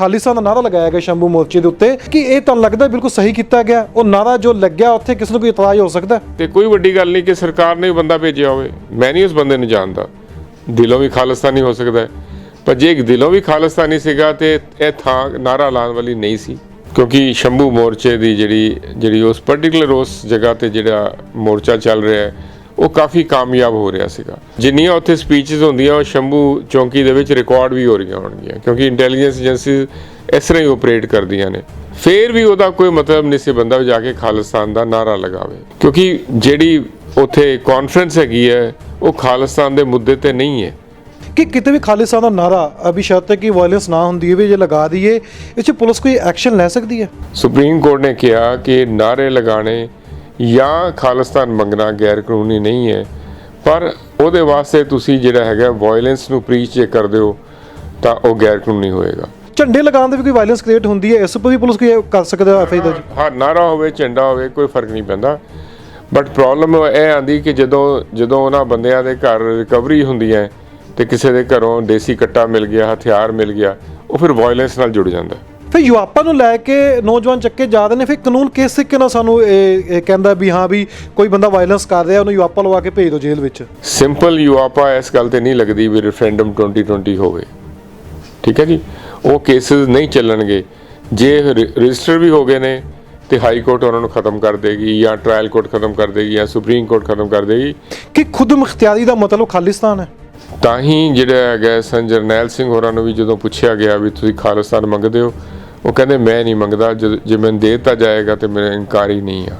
ਖਾਲਿਸਤਾਨ ਦਾ ਨਾਰਾ ਲਗਾਇਆ ਗਿਆ ਸ਼ੰਭੂ ਮੋਰਚੇ ਦੇ ਉੱਤੇ ਕਿ ਇਹ ਤਾਂ ਲੱਗਦਾ ਬਿਲਕੁਲ ਸਹੀ ਕੀਤਾ ਗਿਆ। ਉਹ ਨਾਰਾ ਜੋ ਲੱਗਿਆ ਉੱਥੇ ਕਿਸੇ ਨੂੰ ਕੋਈ ਇਤਰਾਜ਼ ਹੋ ਸਕਦਾ ਤੇ ਕੋਈ ਵੱਡੀ ਗੱਲ ਨਹੀਂ ਕਿ ਸਰਕਾਰ ਨੇ ਬੰਦਾ ਭੇਜਿਆ ਹੋਵੇ। ਮੈਂ ਨਹੀਂ ਉਸ ਬੰਦੇ ਨੂੰ ਜਾਣਦਾ, ਦਿਲੋਂ ਵੀ ਖਾਲਿਸਤਾਨੀ ਹੋ ਸਕਦਾ ਹੈ, ਪਰ ਜੇ ਦਿਲੋਂ ਵੀ ਖਾਲਿਸਤਾਨੀ ਸੀਗਾ ਤੇ ਇਹ ਥਾਂ ਨਾਰਾ ਲਾਉਣ ਵਾਲੀ ਨਹੀਂ ਸੀ। ਕਿਉਂਕਿ ਸ਼ੰਭੂ ਮੋਰਚੇ ਦੀ ਜਿਹੜੀ ਉਸ ਪਾਰਟਿਕੂਲਰ ਉਸ ਜਗ੍ਹਾ ਤੇ ਜਿਹੜਾ ਮੋਰਚਾ ਚੱਲ ਰਿਹਾ ਹੈ ਉਹ ਕਾਫੀ ਕਾਮਯਾਬ ਹੋ ਰਿਹਾ ਸੀਗਾ। ਜਿੰਨੀਆਂ ਉੱਥੇ ਸਪੀਚਸ ਹੁੰਦੀਆਂ ਉਹ ਸ਼ੰਭੂ ਚੌਂਕੀ ਦੇ ਵਿੱਚ ਰਿਕਾਰਡ ਵੀ ਹੋ ਰਹੀਆਂ ਹੋਣਗੀਆਂ, ਕਿਉਂਕਿ ਇੰਟੈਲੀਜੈਂਸ ਏਜੰਸੀਜ਼ ਇਸ ਤਰ੍ਹਾਂ ਹੀ ਆਪਰੇਟ ਕਰਦੀਆਂ ਨੇ। ਫਿਰ ਵੀ ਉਹਦਾ ਕੋਈ ਮਤਲਬ ਨਹੀਂ ਸੀ ਬੰਦਾ ਜਾ ਕੇ ਖਾਲਿਸਤਾਨ ਦਾ ਨਾਰਾ ਲਗਾਵੇ, ਕਿਉਂਕਿ ਜਿਹੜੀ ਉੱਥੇ ਕਾਨਫਰੰਸ ਹੈਗੀ ਹੈ ਉਹ ਖਾਲਿਸਤਾਨ ਦੇ ਮੁੱਦੇ ਤੇ ਨਹੀਂ ਹੈ ਕਿ ਕਿਤੇ ਵੀ ਖਾਲਿਸਤਾਨ ਦਾ ਨਾਰਾ ਅਭੀ ਸ਼ਰਤ ਹੈ ਕਿ ਵਾਇਲੈਂਸ ਨਾ ਹੁੰਦੀ ਹੈ, ਜੇ ਲਗਾ ਦਈਏ ਇਹ 'ਚ ਪੁਲਿਸ ਕੋਈ ਐਕਸ਼ਨ ਲੈ ਸਕਦੀ ਹੈ। ਸੁਪਰੀਮ ਕੋਰਟ ਨੇ ਕਿਹਾ ਕਿ ਨਾਰੇ ਲਗਾਣੇ ਜਾਂ ਖਾਲਿਸਤਾਨ ਮੰਗਣਾ ਗੈਰ ਕਾਨੂੰਨੀ ਨਹੀਂ ਹੈ, ਪਰ ਉਹਦੇ ਵਾਸਤੇ ਤੁਸੀਂ ਜਿਹੜਾ ਹੈਗਾ ਵਾਇਲੈਂਸ ਨੂੰ ਪ੍ਰੀਚ ਜੇ ਕਰਦੇ ਹੋ ਤਾਂ ਉਹ ਗੈਰ ਕਾਨੂੰਨੀ ਹੋਏਗਾ। ਝੰਡੇ ਲਗਾਉਣ ਦੇ ਵੀ ਕੋਈ ਵਾਇਲੈਂਸ ਕ੍ਰੀਏਟ ਹੁੰਦੀ ਹੈ, ਇਸ ਉੱਪਰ ਵੀ ਪੁਲਿਸ ਕੋਈ ਕਰ ਸਕਦਾ ਹੈ ਫਾਇਦਾ ਜੀ? ਹਾਂ, ਨਾਰਾ ਹੋਵੇ ਝੰਡਾ ਹੋਵੇ ਕੋਈ ਫਰਕ ਨਹੀਂ ਪੈਂਦਾ, ਬਟ ਪ੍ਰੋਬਲਮ ਇਹ ਆਉਂਦੀ ਕਿ ਜਦੋਂ ਉਹਨਾਂ ਬੰਦਿਆਂ ਦੇ ਘਰ ਰਿਕਵਰੀ ਹੁੰਦੀ ਹੈ ਤੇ ਕਿਸੇ ਦੇ ਘਰੋਂ ਦੇਸੀ ਕੱਟਾ ਮਿਲ ਗਿਆ, ਹਥਿਆਰ ਮਿਲ ਗਿਆ, ਉਹ ਫਿਰ ਵਾਇਲੈਂਸ ਨਾਲ ਜੁੜ ਜਾਂਦਾ। ਫਿਰ ਯੁਵਾਪਾ ਨੂੰ ਲੈ ਕੇ ਨੌਜਵਾਨ ਚੱਕੇ ਜਾ ਰਹੇ ਨੇ, ਫਿਰ ਕਾਨੂੰਨ ਕਿਸ ਤਰੀਕੇ ਨਾਲ ਸਾਨੂੰ ਇਹ ਕਹਿੰਦਾ ਵੀ ਹਾਂ ਵੀ ਕੋਈ ਬੰਦਾ ਵਾਇਲੈਂਸ ਕਰ ਰਿਹਾ ਉਹਨੂੰ ਯੁਵਾਪਾ ਲਵਾ ਕੇ ਭੇਜ ਦਿਓ ਜੇਲ੍ਹ ਵਿੱਚ? ਸਿੰਪਲ ਯੁਵਾਪਾ ਇਸ ਗੱਲ ਤੇ ਨਹੀਂ ਲੱਗਦੀ ਵੀ ਰੈਫਰੈਂਡਮ 2020 ਹੋਵੇ, ਠੀਕ ਹੈ ਜੀ। ਉਹ ਕੇਸਿਸ ਨਹੀਂ ਚੱਲਣਗੇ। ਜੇ ਰਜਿਸਟਰ ਵੀ ਹੋ ਗਏ ਨੇ ਤੇ ਹਾਈ ਕੋਰਟ ਉਹਨਾਂ ਨੂੰ ਖਤਮ ਕਰ ਦੇਗੀ ਜਾਂ ਟ੍ਰਾਇਲ ਕੋਰਟ ਖਤਮ ਕਰ ਦੇਗੀ ਜਾਂ ਸੁਪਰੀਮ ਕੋਰਟ ਖਤਮ ਕਰ ਦੇਗੀ। ਕਿ ਖੁਦ ਮੁਖਤਿਆਰੀ ਦਾ ਮਤਲਬ ਖਾਲਿਸਤਾਨ ਹੈ। ਤਾਂ ਹੀ ਜਿਹੜਾ ਹੈਗਾ ਸਰ ਜਰਨੈਲ ਸਿੰਘ ਹੋਰਾਂ ਨੂੰ ਵੀ ਜਦੋਂ ਪੁੱਛਿਆ ਗਿਆ ਵੀ ਤੁਸੀਂ ਖਾਲਿਸਤਾਨ ਮੰਗਦੇ ਹੋ, ਉਹ ਕਹਿੰਦੇ ਮੈਂ ਨਹੀਂ ਮੰਗਦਾ, ਜੇ ਮੈਨੂੰ ਦੇ ਦਿੱਤਾ ਜਾਏਗਾ ਤੇ ਮੇਰਾ ਇਨਕਾਰ ਹੀ ਨਹੀਂ ਆ।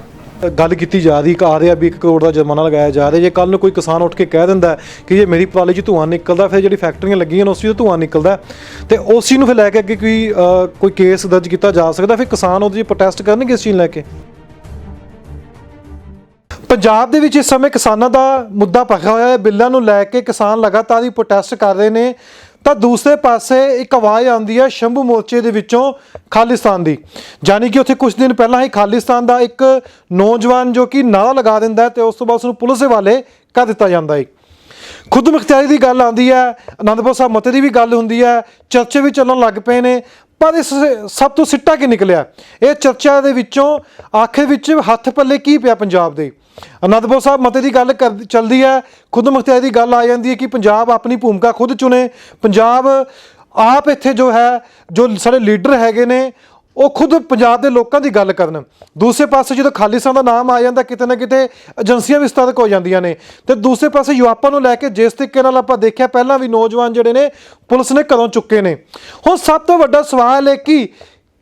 ਗੱਲ ਕੀਤੀ ਜਾ ਰਹੀ ਆ ਰਿਹਾ ਵੀ 1 ਕਰੋੜ ਦਾ ਜੁਰਮਾਨਾ ਲਗਾਇਆ ਜਾ ਰਿਹਾ। ਜੇ ਕੱਲ ਨੂੰ ਕੋਈ ਕਿਸਾਨ ਉੱਠ ਕੇ ਕਹਿ ਦਿੰਦਾ ਕਿ ਜੇ ਮੇਰੀ ਪਰਾਲੀ 'ਚ ਧੂੰਆਂ ਨਿਕਲਦਾ, ਫਿਰ ਜਿਹੜੀ ਫੈਕਟਰੀਆਂ ਲੱਗੀਆਂ ਨੇ ਉਸ 'ਚ ਧੂੰਆਂ ਨਿਕਲਦਾ ਤੇ ਉਸ ਚੀਜ਼ ਨੂੰ ਫਿਰ ਲੈ ਕੇ ਅੱਗੇ ਕੋਈ ਕੇਸ ਦਰਜ ਕੀਤਾ ਜਾ ਸਕਦਾ, ਫਿਰ ਕਿਸਾਨ ਉਹਦੀ ਪ੍ਰੋਟੈਸਟ ਕਰਨਗੇ ਇਸ ਚੀਜ਼ ਲੈ ਕੇ। ਪੰਜਾਬ ਦੇ ਵਿੱਚ ਇਸ ਸਮੇਂ ਕਿਸਾਨਾਂ ਦਾ ਮੁੱਦਾ ਭਖਿਆ ਹੋਇਆ ਹੈ। ਬਿੱਲਾਂ ਨੂੰ ਲੈ ਕੇ ਕਿਸਾਨ ਲਗਾਤਾਰ ਹੀ ਪ੍ਰੋਟੈਸਟ ਕਰ ਰਹੇ ਨੇ, ਤਾਂ ਦੂਸਰੇ ਪਾਸੇ ਇੱਕ ਆਵਾਜ਼ ਆਉਂਦੀ ਹੈ ਸ਼ੰਭੂ ਮੋਰਚੇ ਦੇ ਵਿੱਚੋਂ ਖਾਲਿਸਤਾਨ ਦੀ, ਯਾਨੀ ਕਿ ਉੱਥੇ ਕੁਝ ਦਿਨ ਪਹਿਲਾਂ ਹੀ ਖਾਲਿਸਤਾਨ ਦਾ ਇੱਕ ਨੌਜਵਾਨ ਜੋ ਕਿ ਨਾਰਾ ਲਗਾ ਦਿੰਦਾ ਹੈ ਤੇ ਉਸ ਤੋਂ ਬਾਅਦ ਉਸਨੂੰ ਪੁਲਿਸ ਦੇ ਹਵਾਲੇ ਕਰ ਦਿੱਤਾ ਜਾਂਦਾ ਹੈ। ਖੁਦ ਮੁਖਤਿਆਰੀ ਦੀ ਗੱਲ ਆਉਂਦੀ ਹੈ, ਅਨੰਦਪੁਰ ਸਾਹਿਬ ਮਤੇ ਦੀ ਵੀ ਗੱਲ ਹੁੰਦੀ ਹੈ, ਚਰਚੇ ਵੀ ਚੱਲਣ ਲੱਗ ਪਏ ਨੇ, ਪਰ ਇਸ ਸਭ ਤੋਂ ਸਿੱਟਾ ਕੀ ਨਿਕਲਿਆ? ਇਹ ਚਰਚਾ ਦੇ ਵਿੱਚੋਂ ਆਖਿਰ ਵਿੱਚ ਹੱਥ ਪੱਲੇ ਕੀ ਪਿਆ ਪੰਜਾਬ ਦੇ? ਅਨੰਦਪੁਰ ਸਾਹਿਬ ਮਤੇ ਦੀ ਗੱਲ ਚੱਲਦੀ ਹੈ, ਖੁਦ ਮੁਖਤਿਆਰੀ ਦੀ ਗੱਲ ਆ ਜਾਂਦੀ ਹੈ ਕਿ ਪੰਜਾਬ ਆਪਣੀ ਭੂਮਿਕਾ ਖੁਦ ਚੁਣੇ, ਪੰਜਾਬ ਆਪ ਇੱਥੇ ਜੋ ਹੈ ਜੋ ਸਾਡੇ ਲੀਡਰ ਹੈਗੇ ਨੇ ਉਹ ਖੁਦ ਪੰਜਾਬ ਦੇ ਲੋਕਾਂ ਦੀ ਗੱਲ ਕਰਨ। ਦੂਸਰੇ ਪਾਸੇ ਜਦੋਂ ਖਾਲਿਸਤਾਨ ਦਾ ਨਾਮ ਆ ਜਾਂਦਾ ਕਿਤੇ ਨਾ ਕਿਤੇ ਏਜੰਸੀਆਂ ਵੀ ਸਤਰਕ ਹੋ ਜਾਂਦੀਆਂ ਨੇ, ਤੇ ਦੂਸਰੇ ਪਾਸੇ ਯੁਵਾਪਾਂ ਨੂੰ ਲੈ ਕੇ ਜਿਸ ਤਰੀਕੇ ਨਾਲ ਆਪਾਂ ਦੇਖਿਆ ਪਹਿਲਾਂ ਵੀ ਨੌਜਵਾਨ ਜਿਹੜੇ ਨੇ ਪੁਲਿਸ ਨੇ ਘਰੋਂ ਚੁੱਕੇ ਨੇ। ਹੁਣ ਸਭ ਤੋਂ ਵੱਡਾ ਸਵਾਲ ਹੈ ਕਿ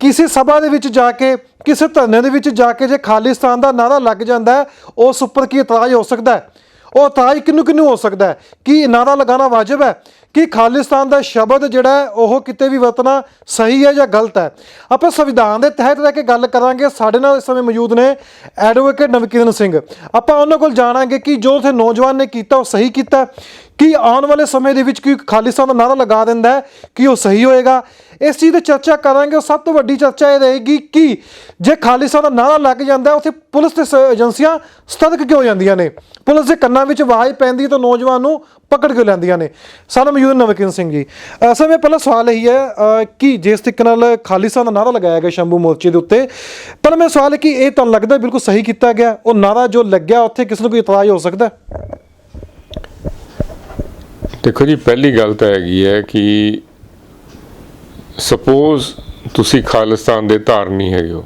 ਕਿਸੇ ਸਭਾ ਦੇ ਵਿੱਚ ਜਾ ਕੇ, ਕਿਸੇ ਧਰਨੇ ਦੇ ਵਿੱਚ ਜਾ ਕੇ ਜੇ ਖਾਲਿਸਤਾਨ ਦਾ ਨਾਰਾ ਲੱਗ ਜਾਂਦਾ ਹੈ, ਉਸ ਉੱਪਰ ਕੀ ਇਤਰਾਜ਼ ਹੋ ਸਕਦਾ ਹੈ? ਉਹ ਇਤਰਾਜ਼ ਕਿਹਨੂੰ ਹੋ ਸਕਦਾ ਹੈ? ਕੀ ਨਾਰਾ ਲਗਾਉਣਾ ਵਾਜਬ ਹੈ? ਕਿ ਖਾਲਿਸਤਾਨ ਦਾ ਸ਼ਬਦ ਜਿਹੜਾ ਹੈ ਉਹ ਕਿਤੇ ਵੀ ਵਰਤਣਾ ਸਹੀ ਹੈ ਜਾਂ ਗਲਤ ਹੈ? ਆਪਾਂ ਸੰਵਿਧਾਨ ਦੇ ਤਹਿਤ ਰਹਿ ਕੇ ਗੱਲ ਕਰਾਂਗੇ। ਸਾਡੇ ਨਾਲ ਇਸ ਸਮੇਂ ਮੌਜੂਦ ਨੇ ਐਡਵੋਕੇਟ ਨਵਕਿਰਨ ਸਿੰਘ। ਆਪਾਂ ਉਹਨਾਂ ਕੋਲ ਜਾਣਾਂਗੇ ਕਿ ਜੋ ਉੱਥੇ ਨੌਜਵਾਨ ਨੇ ਕੀਤਾ ਉਹ ਸਹੀ ਕੀਤਾ, ਕਿ ਆਉਣ ਵਾਲੇ ਸਮੇਂ ਦੇ ਵਿੱਚ ਕੋਈ ਖਾਲਿਸਤਾਨ ਦਾ ਨਾਰਾ ਲਗਾ ਦਿੰਦਾ ਹੈ ਕਿ ਉਹ ਸਹੀ ਹੋਏਗਾ। ਇਸ ਚੀਜ਼ 'ਤੇ ਚਰਚਾ ਕਰਾਂਗੇ। ਸਭ ਤੋਂ ਵੱਡੀ ਚਰਚਾ ਇਹ ਰਹੇਗੀ ਕਿ ਜੇ ਖਾਲਿਸਤਾਨ ਦਾ ਨਾਰਾ ਲੱਗ ਜਾਂਦਾ ਉੱਥੇ ਪੁਲਿਸ ਤੇ ਏਜੰਸੀਆਂ ਸਤਰਕ ਕਿਉਂ ਹੋ ਜਾਂਦੀਆਂ ਨੇ? ਪੁਲਿਸ ਦੇ ਕੰਨਾਂ ਵਿੱਚ ਆਵਾਜ਼ ਪੈਂਦੀ ਤਾਂ ਨੌਜਵਾਨ ਨੂੰ ਪਕੜ ਕੇ ਲੈਂਦੀਆਂ ਨੇ। ਸਾਨੂੰ ਮੌਜੂਦ ਨਵਕਿਰਨ ਸਿੰਘ ਜੀ, ਅਸਲ ਵਿੱਚ ਪਹਿਲਾ ਸਵਾਲ ਇਹੀ ਹੈ ਕਿ ਜਿਸ ਤਰੀਕੇ ਨਾਲ ਖਾਲਿਸਤਾਨ ਦਾ ਨਾਰਾ ਲਗਾਇਆ ਗਿਆ ਸ਼ੰਭੂ ਮੋਰਚੇ ਦੇ ਉੱਤੇ, ਪਰ ਮੇਰਾ ਸਵਾਲ ਹੈ ਕਿ ਇਹ ਤੁਹਾਨੂੰ ਲੱਗਦਾ ਬਿਲਕੁਲ ਸਹੀ ਕੀਤਾ ਗਿਆ? ਉਹ ਨਾਰਾ ਜੋ ਲੱਗਿਆ ਉੱਥੇ ਕਿਸੇ ਨੂੰ ਕੋਈ ਇਤਰਾਜ਼ ਹੋ ਸਕਦਾ? ਦੇਖੋ ਜੀ, ਪਹਿਲੀ ਗੱਲ ਤਾਂ ਹੈਗੀ ਹੈ ਕਿ ਸਪੋਜ਼ ਤੁਸੀਂ ਖਾਲਿਸਤਾਨ ਦੇ ਧਾਰਨੀ ਹੈਗੇ ਹੋ,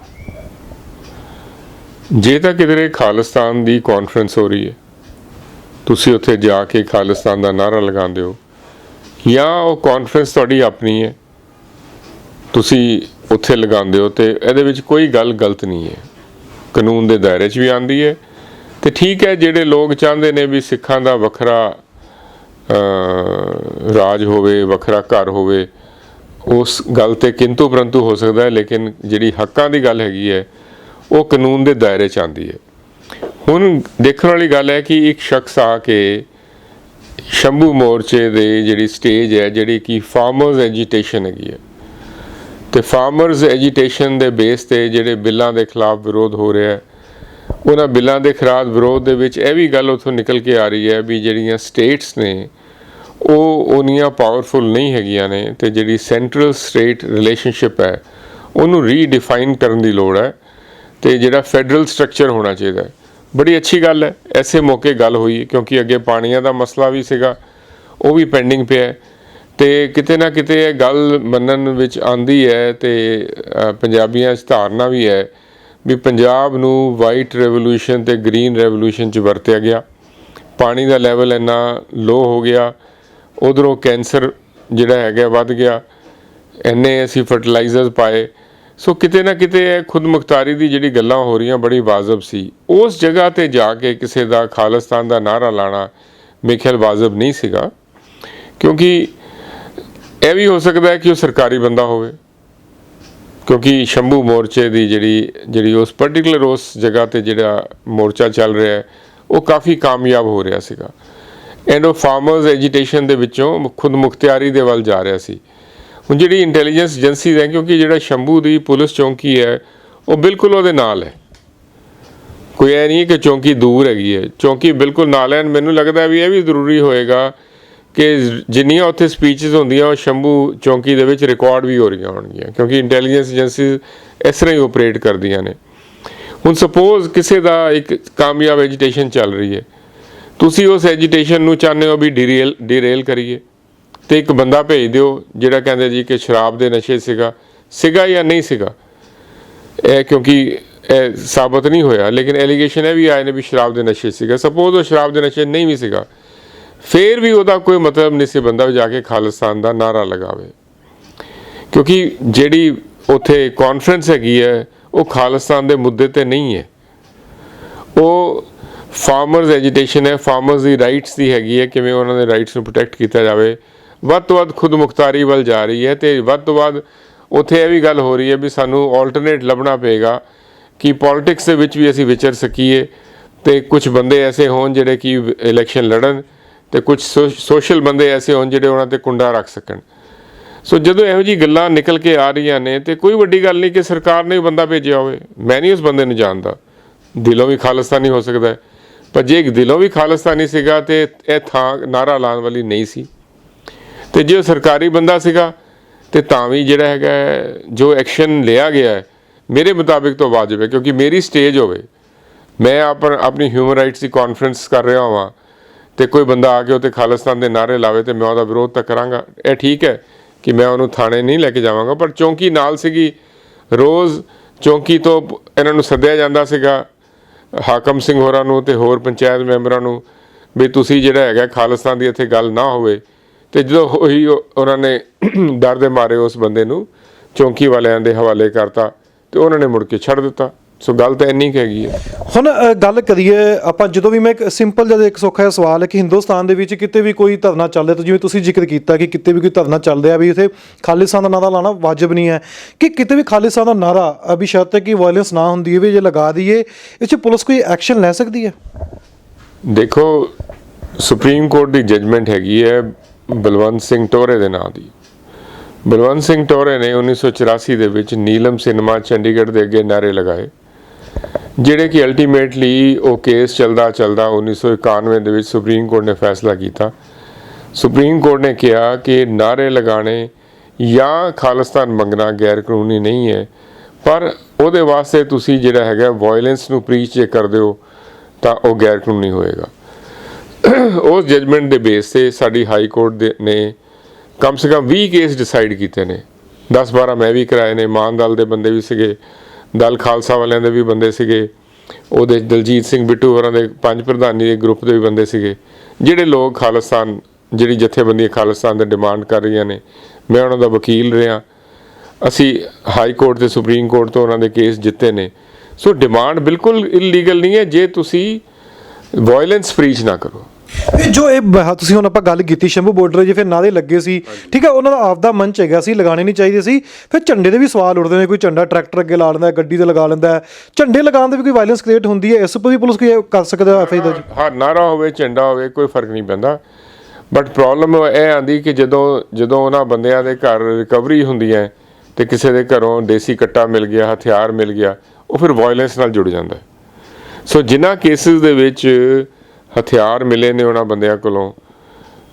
ਜੇ ਤਾਂ ਕਿਧਰੇ ਖਾਲਿਸਤਾਨ ਦੀ ਕਾਨਫਰੰਸ ਹੋ ਰਹੀ ਹੈ, ਤੁਸੀਂ ਉੱਥੇ ਜਾ ਕੇ ਖਾਲਿਸਤਾਨ ਦਾ ਨਾਰਾ ਲਗਾਉਂਦੇ ਹੋ, ਜਾਂ ਉਹ ਕਾਨਫਰੰਸ ਤੁਹਾਡੀ ਆਪਣੀ ਹੈ ਤੁਸੀਂ ਉੱਥੇ ਲਗਾਉਂਦੇ ਹੋ, ਤੇ ਇਹਦੇ ਵਿੱਚ ਕੋਈ ਗੱਲ ਗਲਤ ਨਹੀਂ ਹੈ, ਕਾਨੂੰਨ ਦੇ ਦਾਇਰੇ 'ਚ ਵੀ ਆਉਂਦੀ ਹੈ। ਤੇ ਠੀਕ ਹੈ, ਜਿਹੜੇ ਲੋਕ ਚਾਹੁੰਦੇ ਨੇ ਵੀ ਸਿੱਖਾਂ ਦਾ ਵੱਖਰਾ ਰਾਜ ਹੋਵੇ, ਵੱਖਰਾ ਘਰ ਹੋਵੇ, ਉਸ ਗੱਲ ਤੇ ਕਿੰਤੂ ਪਰੰਤੂ ਹੋ ਸਕਦਾ ਹੈ, ਲੇਕਿਨ ਜਿਹੜੀ ਹੱਕਾਂ ਦੀ ਗੱਲ ਹੈਗੀ ਹੈ ਉਹ ਕਾਨੂੰਨ ਦੇ ਦਾਇਰੇ 'ਚ ਆਉਂਦੀ ਹੈ। ਹੁਣ ਦੇਖਣ ਵਾਲੀ ਗੱਲ ਹੈ ਕਿ ਇੱਕ ਸ਼ਖਸ ਆ ਕੇ ਸ਼ੰਭੂ ਮੋਰਚੇ ਦੇ ਜਿਹੜੀ ਸਟੇਜ ਹੈ, ਜਿਹੜੀ ਕਿ ਫਾਰਮਰਸ ਐਜੀਟੇਸ਼ਨ ਹੈਗੀ ਹੈ, ਤੇ ਫਾਰਮਰਸ ਐਜੀਟੇਸ਼ਨ ਦੇ ਬੇਸ ਤੇ ਜਿਹੜੇ ਬਿੱਲਾਂ ਦੇ ਖਿਲਾਫ ਵਿਰੋਧ ਹੋ ਰਿਹਾ ਹੈ, ਉਹਨਾਂ ਬਿੱਲਾਂ ਦੇ ਖਿਲਾਫ ਵਿਰੋਧ ਦੇ ਵਿੱਚ ਇਹ ਵੀ ਗੱਲ ਉੱਥੋਂ ਨਿਕਲ ਕੇ ਆ ਰਹੀ ਹੈ ਵੀ ਜਿਹੜੀਆਂ ਸਟੇਟਸ ਨੇ ਉਹ ਉਨੀਆਂ ਪਾਵਰਫੁਲ ਨਹੀਂ ਹੈਗੀਆਂ ਨੇ, ਤੇ ਜਿਹੜੀ ਸੈਂਟਰਲ ਸਟੇਟ ਰਿਲੇਸ਼ਨਸ਼ਿਪ ਹੈ ਉਹਨੂੰ ਰੀਡਿਫਾਈਨ ਕਰਨ ਦੀ ਲੋੜ ਹੈ, ਤੇ ਜਿਹੜਾ ਫੈਡਰਲ ਸਟਰਕਚਰ ਹੋਣਾ ਚਾਹੀਦਾ ਹੈ। ਬੜੀ ਅੱਛੀ ਗੱਲ ਹੈ, ਐਸੇ ਮੌਕੇ ਗੱਲ ਹੋਈ, ਕਿਉਂਕਿ ਅੱਗੇ ਪਾਣੀਆਂ ਦਾ ਮਸਲਾ ਵੀ ਸੀਗਾ, ਉਹ ਵੀ ਪੈਂਡਿੰਗ ਪਿਆ ਹੈ, ਤੇ ਕਿਤੇ ਨਾ ਕਿਤੇ ਇਹ ਗੱਲ ਮੰਨਣ ਵਿੱਚ ਆਉਂਦੀ ਹੈ, ਤੇ ਪੰਜਾਬੀਆਂ 'ਚ ਧਾਰਨਾ ਵੀ ਹੈ ਵੀ ਪੰਜਾਬ ਨੂੰ ਵਾਈਟ ਰੈਵੋਲੂਸ਼ਨ ਤੇ ਗ੍ਰੀਨ ਰੈਵੋਲੂਸ਼ਨ 'ਚ ਵਰਤਿਆ ਗਿਆ। ਪਾਣੀ ਦਾ ਲੈਵਲ ਇੰਨਾ ਲੋ ਹੋ ਗਿਆ, ਉਧਰੋਂ ਕੈਂਸਰ ਜਿਹੜਾ ਹੈਗਾ ਵੱਧ ਗਿਆ, ਇੰਨੇ ਅਸੀਂ ਫਰਟੀਲਾਈਜ਼ਰ ਪਾਏ। ਸੋ ਕਿਤੇ ਨਾ ਕਿਤੇ ਇਹ ਖੁਦ ਮੁਖਤਾਰੀ ਦੀ ਜਿਹੜੀ ਗੱਲਾਂ ਹੋ ਰਹੀਆਂ ਬੜੀ ਵਾਜਬ ਸੀ। ਉਸ ਜਗ੍ਹਾ ਤੇ ਜਾ ਕੇ ਕਿਸੇ ਦਾ ਖਾਲਿਸਤਾਨ ਦਾ ਨਾਅਰਾ ਲਾਣਾ ਮੇਰੇ ਖਿਆਲ ਵਾਜਬ ਨਹੀਂ ਸੀਗਾ, ਕਿਉਂਕਿ ਇਹ ਵੀ ਹੋ ਸਕਦਾ ਹੈ ਕਿ ਉਹ ਸਰਕਾਰੀ ਬੰਦਾ ਹੋਵੇ, ਕਿਉਂਕਿ ਸ਼ੰਭੂ ਮੋਰਚੇ ਦੀ ਜਿਹੜੀ ਉਸ ਪਾਰਟਿਕੂਲਰ ਉਸ ਜਗ੍ਹਾ ਤੇ ਜਿਹੜਾ ਮੋਰਚਾ ਚੱਲ ਰਿਹਾ ਹੈ ਉਹ ਕਾਫੀ ਕਾਮਯਾਬ ਹੋ ਰਿਹਾ ਸੀਗਾ, ਐਂਡ ਉਹ ਫਾਰਮਰਸ ਐਜੀਟੇਸ਼ਨ ਦੇ ਵਿੱਚੋਂ ਖੁਦ ਮੁਖਤਿਆਰੀ ਦੇ ਵੱਲ ਜਾ ਰਿਹਾ ਸੀ। ਹੁਣ ਜਿਹੜੀ ਇੰਟੈਲੀਜੈਂਸ ਏਜੰਸੀਜ਼ ਹੈ, ਕਿਉਂਕਿ ਜਿਹੜਾ ਸ਼ੰਭੂ ਦੀ ਪੁਲਿਸ ਚੌਂਕੀ ਹੈ ਉਹ ਬਿਲਕੁਲ ਉਹਦੇ ਨਾਲ ਹੈ, ਕੋਈ ਇਹ ਨਹੀਂ ਕਿ ਚੌਂਕੀ ਦੂਰ ਹੈਗੀ ਹੈ, ਚੌਂਕੀ ਬਿਲਕੁਲ ਨਾਲ ਹੈ। ਮੈਨੂੰ ਲੱਗਦਾ ਵੀ ਇਹ ਵੀ ਜ਼ਰੂਰੀ ਹੋਏਗਾ ਕਿ ਜਿੰਨੀਆਂ ਉੱਥੇ ਸਪੀਚਸ ਹੁੰਦੀਆਂ ਉਹ ਸ਼ੰਭੂ ਚੌਂਕੀ ਦੇ ਵਿੱਚ ਰਿਕਾਰਡ ਵੀ ਹੋ ਰਹੀਆਂ ਹੋਣਗੀਆਂ, ਕਿਉਂਕਿ ਇੰਟੈਲੀਜੈਂਸ ਏਜੰਸੀਜ਼ ਇਸ ਤਰ੍ਹਾਂ ਹੀ ਓਪਰੇਟ ਕਰਦੀਆਂ ਨੇ। ਹੁਣ ਸਪੋਜ਼ ਕਿਸੇ ਦਾ ਇੱਕ ਕਾਮਯਾਬ ਐਜੀਟੇਸ਼ਨ ਚੱਲ ਰਹੀ ਹੈ, ਤੁਸੀਂ ਉਸ ਐਜੀਟੇਸ਼ਨ ਨੂੰ ਚਾਹੁੰਦੇ ਹੋ ਵੀ ਡੀਰੇਲ ਕਰੀਏ, ਤੇ ਇੱਕ ਬੰਦਾ ਭੇਜ ਦਿਓ ਜਿਹੜਾ ਕਹਿੰਦੇ ਜੀ ਕਿ ਸ਼ਰਾਬ ਦੇ ਨਸ਼ੇ ਸੀਗਾ ਜਾਂ ਨਹੀਂ ਸੀਗਾ, ਇਹ ਕਿਉਂਕਿ ਇਹ ਸਾਬਤ ਨਹੀਂ ਹੋਇਆ, ਲੇਕਿਨ ਐਲੀਗੇਸ਼ਨ ਇਹ ਵੀ ਆਏ ਨੇ ਵੀ ਸ਼ਰਾਬ ਦੇ ਨਸ਼ੇ ਸੀਗਾ। ਸਪੋਜ਼ ਉਹ ਸ਼ਰਾਬ ਦੇ ਨਸ਼ੇ ਨਹੀਂ ਵੀ ਸੀਗਾ, ਫਿਰ ਵੀ ਉਹਦਾ ਕੋਈ ਮਤਲਬ ਨਹੀਂ ਸੀ ਬੰਦਾ ਜਾ ਕੇ ਖਾਲਿਸਤਾਨ ਦਾ ਨਾਅਰਾ ਲਗਾਵੇ, ਕਿਉਂਕਿ ਜਿਹੜੀ ਉੱਥੇ ਕਾਨਫਰੰਸ ਹੈਗੀ ਹੈ ਉਹ ਖਾਲਿਸਤਾਨ ਦੇ ਮੁੱਦੇ ਤੇ ਨਹੀਂ ਹੈ, ਉਹ ਫਾਰਮਰਸ ਐਜੀਟੇਸ਼ਨ ਹੈ, ਫਾਰਮਰਸ ਦੀ ਰਾਈਟਸ ਦੀ ਹੈਗੀ ਹੈ, ਕਿਵੇਂ ਉਹਨਾਂ ਦੇ ਰਾਈਟਸ ਨੂੰ ਪ੍ਰੋਟੈਕਟ ਕੀਤਾ ਜਾਵੇ। ਵੱਧ ਤੋਂ ਵੱਧ ਖੁਦ ਮੁਖਤਾਰੀ ਵੱਲ ਜਾ ਰਹੀ ਹੈ, ਤੇ ਵੱਧ ਤੋਂ ਵੱਧ ਉੱਥੇ ਇਹ ਵੀ ਗੱਲ ਹੋ ਰਹੀ ਹੈ ਵੀ ਸਾਨੂੰ ਆਲਟਰਨੇਟ ਲੱਭਣਾ ਪਏਗਾ ਕਿ ਪੋਲਿਟਿਕਸ ਦੇ ਵਿੱਚ ਵੀ ਅਸੀਂ ਵਿਚਰ ਸਕੀਏ, ਤੇ ਕੁਝ ਬੰਦੇ ਐਸੇ ਹੋਣ ਜਿਹੜੇ ਕਿ ਇਲੈਕਸ਼ਨ ਲੜਨ, ਤੇ ਕੁਝ ਸੋਸ਼ਲ ਬੰਦੇ ਐਸੇ ਹੋਣ ਜਿਹੜੇ ਉਹਨਾਂ ਤੇ ਕੁੰਡਾ ਰੱਖ ਸਕਣ। ਸੋ ਜਦੋਂ ਇਹੋ ਜਿਹੀ ਗੱਲਾਂ ਨਿਕਲ ਕੇ ਆ ਰਹੀਆਂ ਨੇ, ਤੇ ਕੋਈ ਵੱਡੀ ਗੱਲ ਨਹੀਂ ਕਿ ਸਰਕਾਰ ਨੇ ਬੰਦਾ ਭੇਜਿਆ ਹੋਵੇ, ਮੈਂ ਨਹੀਂ ਉਸ ਬੰਦੇ ਨੂੰ ਜਾਣਦਾ, ਦਿਲੋਂ ਵੀ ਖਾਲਿਸਤਾਨੀ ਹੋ ਸਕਦਾ ਹੈ, ਪਰ ਜੇ ਇੱਕ ਦਿਲੋਂ ਵੀ ਖਾਲਿਸਤਾਨੀ ਸੀਗਾ ਤੇ ਇਹ ਥਾਂ ਨਾਅਰਾ ਲਾਉਣ ਵਾਲੀ ਨਹੀਂ ਸੀ, ਤੇ ਜੇ ਉਹ ਸਰਕਾਰੀ ਬੰਦਾ ਸੀਗਾ ਤੇ ਤਾਂ ਵੀ ਜਿਹੜਾ ਹੈਗਾ ਜੋ ਐਕਸ਼ਨ ਲਿਆ ਗਿਆ ਹੈ ਮੇਰੇ ਮੁਤਾਬਿਕ ਤਾਂ ਵਾਜਬ ਹੈ, ਕਿਉਂਕਿ ਮੇਰੀ ਸਟੇਜ ਹੋਵੇ, ਮੈਂ ਆਪਣੀ ਹਿਊਮਨ ਰਾਈਟਸ ਦੀ ਕਾਨਫਰੰਸ ਕਰ ਰਿਹਾ ਹਾਂ, ਤੇ ਕੋਈ ਬੰਦਾ ਆ ਕੇ ਉੱਥੇ ਖਾਲਿਸਤਾਨ ਦੇ ਨਾਅਰੇ ਲਾਵੇ ਤੇ ਮੈਂ ਉਹਦਾ ਵਿਰੋਧ ਤਾਂ ਕਰਾਂਗਾ। ਇਹ ਠੀਕ ਹੈ ਕਿ ਮੈਂ ਉਹਨੂੰ ਥਾਣੇ ਨਹੀਂ ਲੈ ਕੇ ਜਾਵਾਂਗਾ, ਪਰ ਚੌਂਕੀ ਨਾਲ ਸੀਗੀ, ਰੋਜ਼ ਚੌਂਕੀ ਤੋਂ ਇਹਨਾਂ ਨੂੰ ਸੱਦਿਆ ਜਾਂਦਾ ਸੀਗਾ, ਹਾਕਮ ਸਿੰਘ ਹੋਰਾਂ ਨੂੰ ਤੇ ਹੋਰ ਪੰਚਾਇਤ ਮੈਂਬਰਾਂ ਨੂੰ, ਵੀ ਤੁਸੀਂ ਜਿਹੜਾ ਹੈਗਾ ਖਾਲਿਸਤਾਨ ਦੀ ਇੱਥੇ ਗੱਲ ਨਾ ਹੋਵੇ, ਤੇ ਜਦੋਂ ਹੋਈ ਉਹਨਾਂ ਨੇ ਡਰ ਦੇ ਮਾਰੇ ਉਸ ਬੰਦੇ ਨੂੰ ਚੌਂਕੀ ਵਾਲਿਆਂ ਦੇ ਹਵਾਲੇ ਕਰਤਾ, ਤੇ ਉਹਨਾਂ ਨੇ ਮੁੜ ਕੇ ਛੱਡ ਦਿੱਤਾ। ਸੋ ਗੱਲ ਤਾਂ ਇੰਨੀ ਕੁ ਹੈਗੀ ਹੈ। ਹੁਣ ਗੱਲ ਕਰੀਏ ਆਪਾਂ, ਜਦੋਂ ਵੀ ਮੈਂ ਇੱਕ ਸਿੰਪਲ ਜਿਹਾ ਇੱਕ ਸੌਖਾ ਜਿਹਾ ਸਵਾਲ ਹੈ ਕਿ ਹਿੰਦੁਸਤਾਨ ਦੇ ਵਿੱਚ ਕਿਤੇ ਵੀ ਕੋਈ ਧਰਨਾ ਚੱਲ ਰਿਹਾ, ਤਾਂ ਜਿਵੇਂ ਤੁਸੀਂ ਜ਼ਿਕਰ ਕੀਤਾ ਕਿ ਕਿਤੇ ਵੀ ਕੋਈ ਧਰਨਾ ਚੱਲ ਰਿਹਾ ਵੀ ਉੱਥੇ ਖਾਲਿਸਤਾਨ ਦਾ ਨਾਰਾ ਲਾਉਣਾ ਵਾਜਬ ਨਹੀਂ ਹੈ, ਕਿ ਕਿਤੇ ਵੀ ਖਾਲਿਸਤਾਨ ਦਾ ਨਾਰਾ ਵੀ ਸ਼ਰਤ ਹੈ ਕਿ ਵਾਇਲੈਂਸ ਨਾ ਹੁੰਦੀ ਹੈ, ਵੀ ਜੇ ਲਗਾ ਦਈਏ ਇਹ 'ਚ ਪੁਲਿਸ ਕੋਈ ਐਕਸ਼ਨ ਲੈ ਸਕਦੀ ਹੈ? ਦੇਖੋ, ਸੁਪਰੀਮ ਕੋਰਟ ਦੀ ਜਜਮੈਂਟ ਹੈਗੀ ਹੈ ਬਲਵੰਤ ਸਿੰਘ ਟੋਰੇ ਦੇ ਨਾਂ ਦੀ। ਬਲਵੰਤ ਸਿੰਘ ਟੋਰੇ ਨੇ 1984 ਦੇ ਵਿੱਚ ਨੀਲਮ ਸਿਨੇਮਾ ਚੰਡੀਗੜ੍ਹ ਦੇ ਅੱਗੇ ਨਾਅਰੇ ਲਗਾਏ, ਜਿਹੜੇ ਕਿ ਅਲਟੀਮੇਟਲੀ ਉਹ ਕੇਸ ਚੱਲਦਾ 1991 ਦੇ ਵਿੱਚ ਸੁਪਰੀਮ ਕੋਰਟ ਨੇ ਫੈਸਲਾ ਕੀਤਾ। ਸੁਪਰੀਮ ਕੋਰਟ ਨੇ ਕਿਹਾ ਕਿ ਨਾਅਰੇ ਲਗਾਣੇ ਜਾਂ ਖਾਲਿਸਤਾਨ ਮੰਗਣਾ ਗੈਰ ਕਾਨੂੰਨੀ ਨਹੀਂ ਹੈ, ਪਰ ਉਹਦੇ ਵਾਸਤੇ ਤੁਸੀਂ ਜਿਹੜਾ ਹੈਗਾ ਵਾਇਲੈਂਸ ਨੂੰ ਪ੍ਰੀਚ ਜੇ ਕਰਦੇ ਹੋ ਤਾਂ ਉਹ ਗੈਰ ਕਾਨੂੰਨੀ ਹੋਏਗਾ। ਉਸ ਜਜਮੈਂਟ ਦੇ ਬੇਸ ਤੇ ਸਾਡੀ ਹਾਈ ਕੋਰਟ ਨੇ ਕਮ ਸੇ ਕਮ 20 ਕੇਸ ਡਿਸਾਈਡ ਕੀਤੇ ਨੇ, 10-12 ਮੈਂ ਵੀ ਕਰਾਏ ਨੇ, ਮਾਨ ਦਲ ਦੇ ਬੰਦੇ ਵੀ ਸੀਗੇ, ਦਲ ਖਾਲਸਾ ਵਾਲਿਆਂ ਦੇ ਵੀ ਬੰਦੇ ਸੀਗੇ, ਉਹਦੇ ਦਲਜੀਤ ਸਿੰਘ ਬਿੱਟੂ ਹੋਰਾਂ ਦੇ 5 ਪ੍ਰਧਾਨੀ ਦੇ ਗਰੁੱਪ ਦੇ ਵੀ ਬੰਦੇ ਸੀਗੇ, ਜਿਹੜੇ ਲੋਕ ਖਾਲਿਸਤਾਨ, ਜਿਹੜੀ ਜਥੇਬੰਦੀਆਂ ਖਾਲਿਸਤਾਨ ਦੇ ਡਿਮਾਂਡ ਕਰ ਰਹੀਆਂ ਨੇ, ਮੈਂ ਉਹਨਾਂ ਦਾ ਵਕੀਲ ਰਿਹਾ। ਅਸੀਂ ਹਾਈ ਕੋਰਟ ਤੇ ਸੁਪਰੀਮ ਕੋਰਟ ਤੋਂ ਉਹਨਾਂ ਦੇ ਕੇਸ ਜਿੱਤੇ ਨੇ। ਸੋ ਡਿਮਾਂਡ ਬਿਲਕੁਲ ਇਲੀਗਲ ਨਹੀਂ ਹੈ ਜੇ ਤੁਸੀਂ ਵਾਇਲੈਂਸ ਪ੍ਰੀਚ ਨਾ ਕਰੋ। ਜੋ ਇਹ ਤੁਸੀਂ ਹੁਣ ਆਪਾਂ ਗੱਲ ਕੀਤੀ ਸ਼ੰਭੂ ਬਾਰਡਰ ਜੇ ਫਿਰ ਨਾਅਰੇ ਲੱਗੇ ਸੀ, ਠੀਕ ਹੈ, ਉਹਨਾਂ ਦਾ ਆਪਦਾ ਮੰਚ ਹੈਗਾ ਸੀ, ਲਗਾਉਣੇ ਨਹੀਂ ਚਾਹੀਦੇ ਸੀ। ਫਿਰ ਝੰਡੇ ਦੇ ਵੀ ਸਵਾਲ ਉੱਠਦੇ ਨੇ, ਕੋਈ ਝੰਡਾ ਟਰੈਕਟਰ ਅੱਗੇ ਲਾ ਲੈਂਦਾ, ਗੱਡੀ ਤੇ ਲਗਾ ਲੈਂਦਾ, ਝੰਡੇ ਲਗਾਉਣ ਦੇ ਵੀ ਕੋਈ ਵਾਇਲੈਂਸ ਕ੍ਰੀਏਟ ਹੁੰਦੀ ਹੈ, ਇਸ ਉੱਪਰ ਵੀ ਪੁਲਿਸ ਕੋਈ ਕਰ ਸਕਦਾ ਐਫ ਆਈ ਦਾ? ਹਾਂ, ਨਾਅਰਾ ਹੋਵੇ, ਝੰਡਾ ਹੋਵੇ, ਕੋਈ ਫਰਕ ਨਹੀਂ ਪੈਂਦਾ, ਬਟ ਪ੍ਰੋਬਲਮ ਇਹ ਆਉਂਦੀ ਕਿ ਜਦੋਂ ਉਹਨਾਂ ਬੰਦਿਆਂ ਦੇ ਘਰ ਰਿਕਵਰੀ ਹੁੰਦੀ ਹੈ ਤੇ ਕਿਸੇ ਦੇ ਘਰੋਂ ਦੇਸੀ ਕੱਟਾ ਮਿਲ ਗਿਆ, ਹਥਿਆਰ ਮਿਲ ਗਿਆ, ਉਹ ਫਿਰ ਵਾਇਲੈਂਸ ਨਾਲ ਜੁੜ ਜਾਂਦਾ। ਸੋ ਜਿਨ੍ਹਾਂ ਕੇਸਿਸ ਦੇ ਵਿੱਚ ਹਥਿਆਰ ਮਿਲੇ ਨੇ ਉਹਨਾਂ ਬੰਦਿਆਂ ਕੋਲੋਂ,